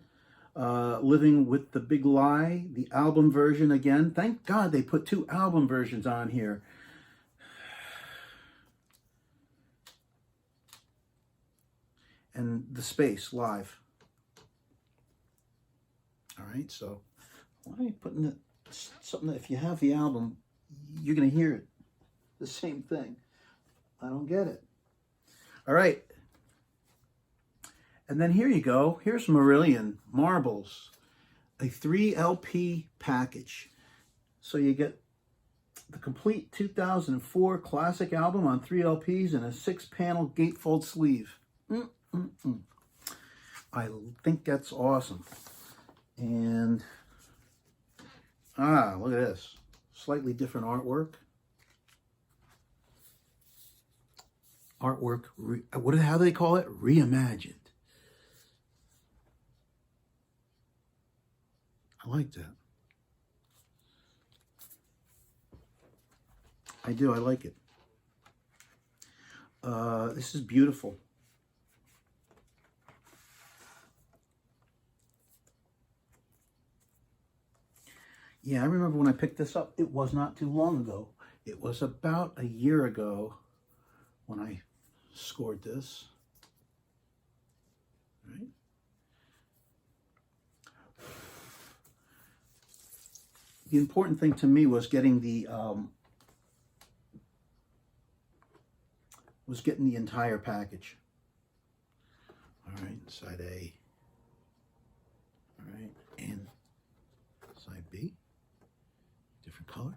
Living with the Big Lie, the album version again. Thank God they put 2 album versions on here. And The Space live. All right, so why are you putting it, something that if you have the album, you're going to hear it. The same thing. I don't get it. All right. And then here you go. Here's Marillion Marbles, a 3 LP package. So you get the complete 2004 classic album on 3 LPs and a 6-panel gatefold sleeve. I think that's awesome. And look at this. Slightly different artwork. How do they call it? Reimagined. I like that. I do, I like it. This is beautiful. Yeah, I remember when I picked this up, it was not too long ago. It was about a year ago when I scored this. Right? The important thing to me was getting the entire package. All right, side A. All right, and side B. Different color.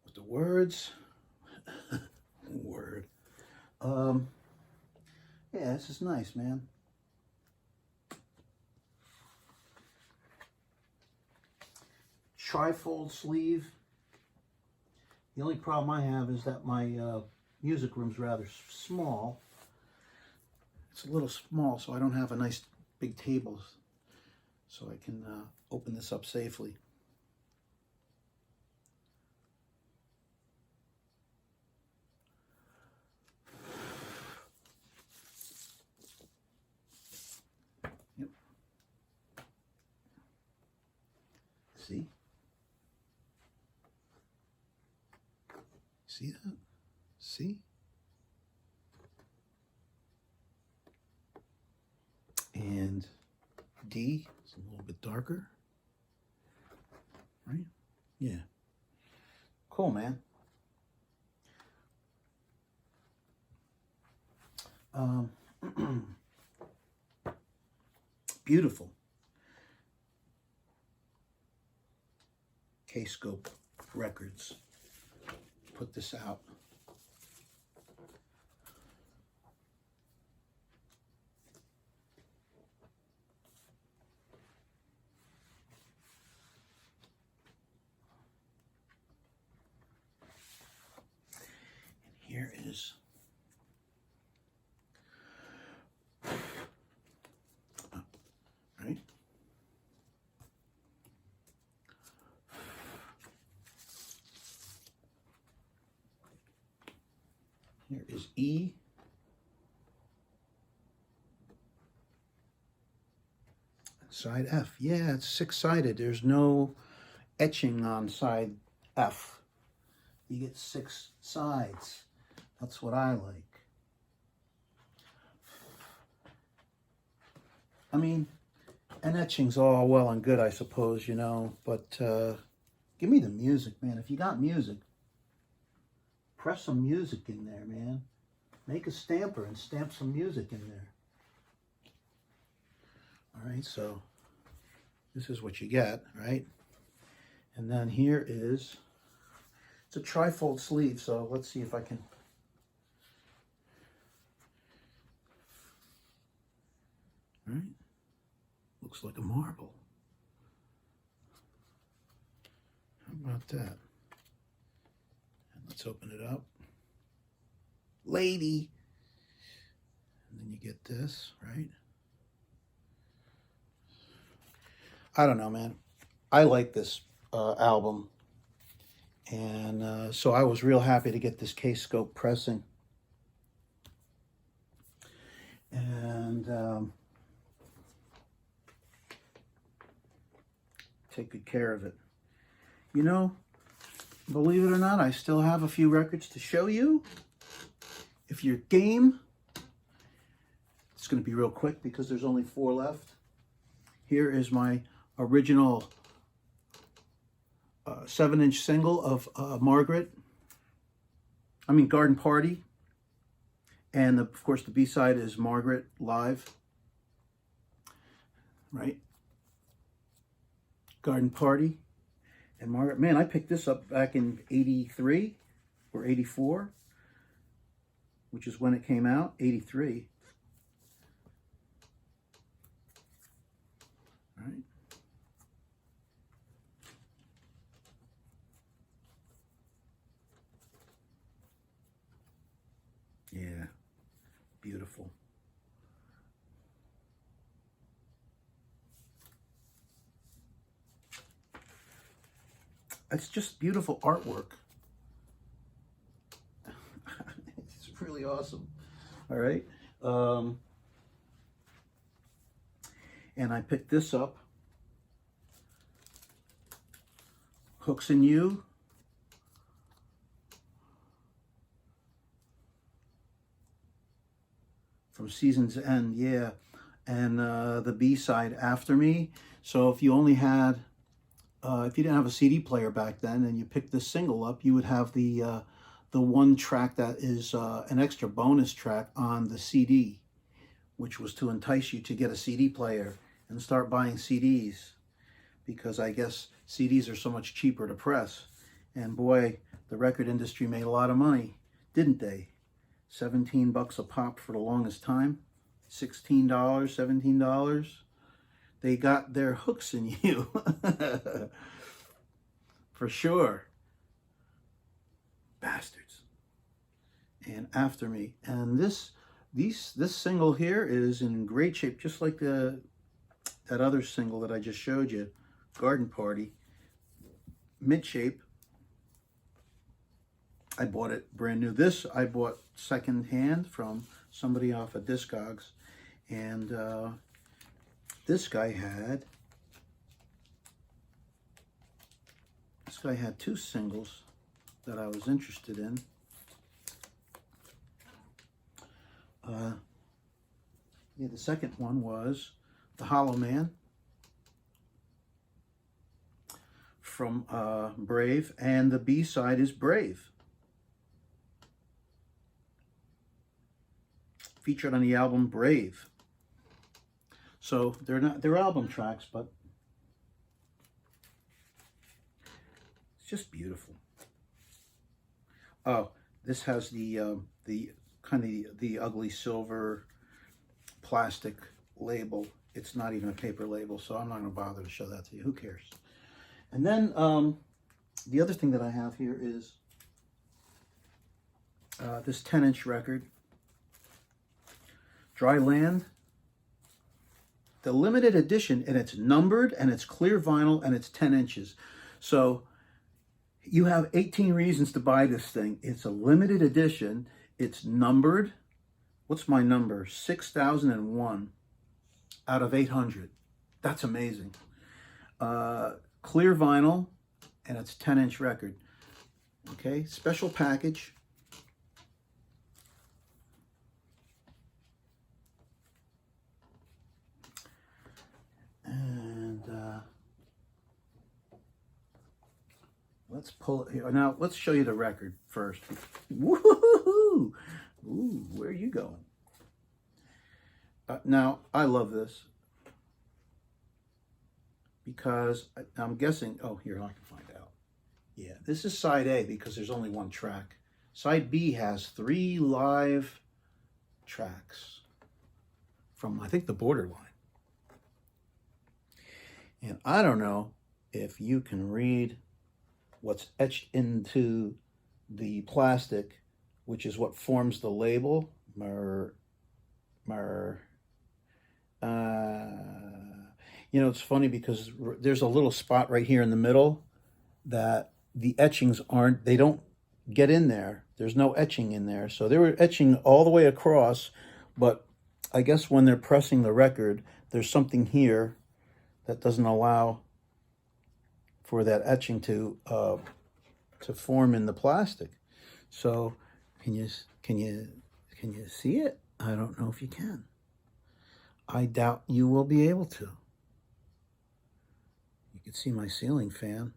With the words. Word. Yeah, this is nice, man. Trifold sleeve. The only problem I have is that my music room's rather small. It's a little small, so I don't have a nice big table so I can open this up safely. Yep. See? See that? See? And D is a little bit darker. Right? Yeah. Cool, man. Beautiful. K-Scope Records put this out. is. Right? Here is E. Side F. Yeah, it's six-sided. There's no etching on side F. You get 6 sides. That's what I like. I mean, an etching's all well and good, I suppose, you know, but give me the music, man. If you got music, press some music in there, man. Make a stamper and stamp some music in there. All right, so this is what you get, right? And then here is, it's a trifold sleeve, so let's see if I can. All right, looks like a marble. How about that? And let's open it up. Lady. And then you get this, right? I don't know, man. I like this album. And so I was real happy to get this case scope pressing. And take good care of it. You know, believe it or not, I still have a few records to show you. If you're game, it's going to be real quick because there's only 4 left. Here is my original 7-inch single of Margaret. I mean Garden Party. And of course the B-side is Margaret Live. Right? Garden Party and Margaret. Man, I picked this up back in 83 or 84, which is when it came out, 83. All right. Yeah, beautiful. It's just beautiful artwork. It's really awesome. All right. And I picked this up. Hooks and You. From Season's End, yeah. And the B-side, After Me. So if you only had, if you didn't have a CD player back then and you picked this single up, you would have the one track that is an extra bonus track on the CD, which was to entice you to get a CD player and start buying CDs, because I guess CDs are so much cheaper to press. And boy, the record industry made a lot of money, didn't they? $17 a pop for the longest time. $16, $17. They got their hooks in you. For sure. Bastards. And After Me. And this single here is in great shape, just like that other single that I just showed you, Garden Party. Mid shape. I bought it brand new. This I bought second hand from somebody off of Discogs. And this guy had 2 singles that I was interested in. Yeah, the second one was The Hollow Man from Brave, and the B-side is Brave. Featured on the album Brave. So they're album tracks, but it's just beautiful. Oh, this has the kind of the ugly silver plastic label. It's not even a paper label, so I'm not going to bother to show that to you. Who cares? And then the other thing that I have here is this 10-inch record. Dry Land. The limited edition, and it's numbered, and it's clear vinyl, and it's 10 inches. So you have 18 reasons to buy this thing. It's a limited edition. It's numbered. What's my number? 6001 out of 800. That's amazing. Clear vinyl, and it's 10-inch record. Okay, special package. Let's pull it here. Now, let's show you the record first. Woohoo! Ooh, where are you going? Now, I love this because I'm guessing, oh, here, I can find out. Yeah, this is side A because there's only one track. Side B has 3 live tracks from, I think, the Borderline. And I don't know if you can read what's etched into the plastic, which is what forms the label. You know, it's funny because there's a little spot right here in the middle that the etchings they don't get in there. There's no etching in there. So they were etching all the way across, but I guess when they're pressing the record, there's something here that doesn't allow for that etching to form in the plastic. So can you see it? I don't know if you can. I doubt you will be able to. You can see my ceiling fan.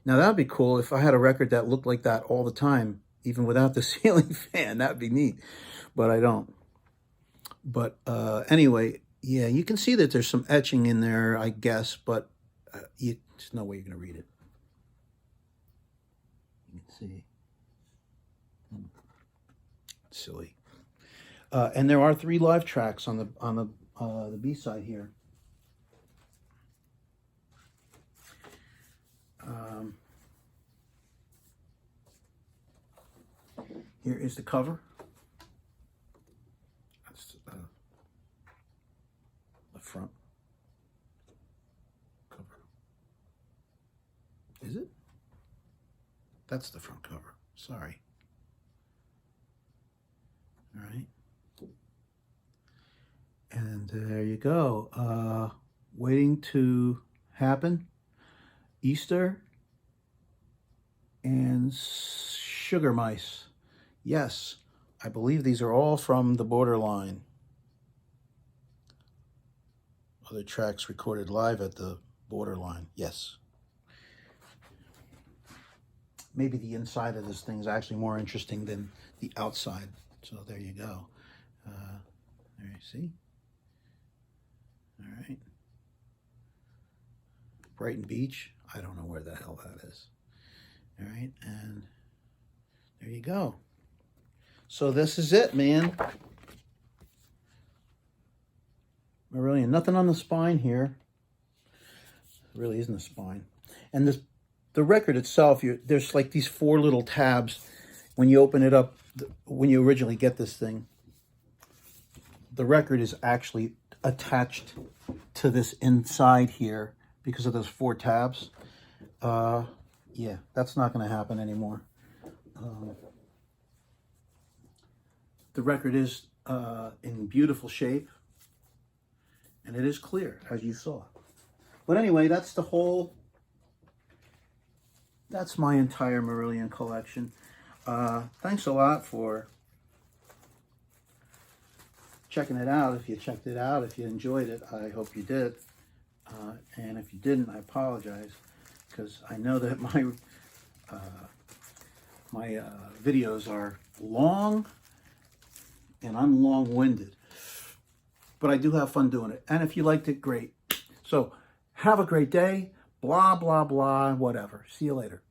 Now that'd be cool if I had a record that looked like that all the time, even without the ceiling fan. That'd be neat, but I don't. But anyway, yeah, you can see that there's some etching in there, I guess, but there's no way you're going to read it. You can see. Silly. And there are 3 live tracks on the B side here. Here is the cover. That's the front cover. Is it? That's the front cover. Sorry. All right. And there you go. Waiting to happen. Easter and Sugar Mice. Yes, I believe these are all from the Borderline. Other tracks recorded live at the Borderline. Yes. Maybe the inside of this thing is actually more interesting than the outside. So there you go. There you see. All right. Brighton Beach. I don't know where the hell that is. All right, and there you go. So this is it, man. Marillion. Nothing on the spine here. There really isn't a spine. And the record itself, there's like these 4 little tabs. When you open it up, when you originally get this thing, the record is actually attached to this inside here because of those 4 tabs. Yeah, that's not going to happen anymore. The record is in beautiful shape, and it is clear, as you saw. But anyway, that's my entire Marillion collection. Thanks a lot for checking it out. If you checked it out, if you enjoyed it, I hope you did. And if you didn't, I apologize, because I know that my videos are long, and I'm long-winded. But I do have fun doing it. And if you liked it, great. So have a great day. Blah, blah, blah, whatever. See you later.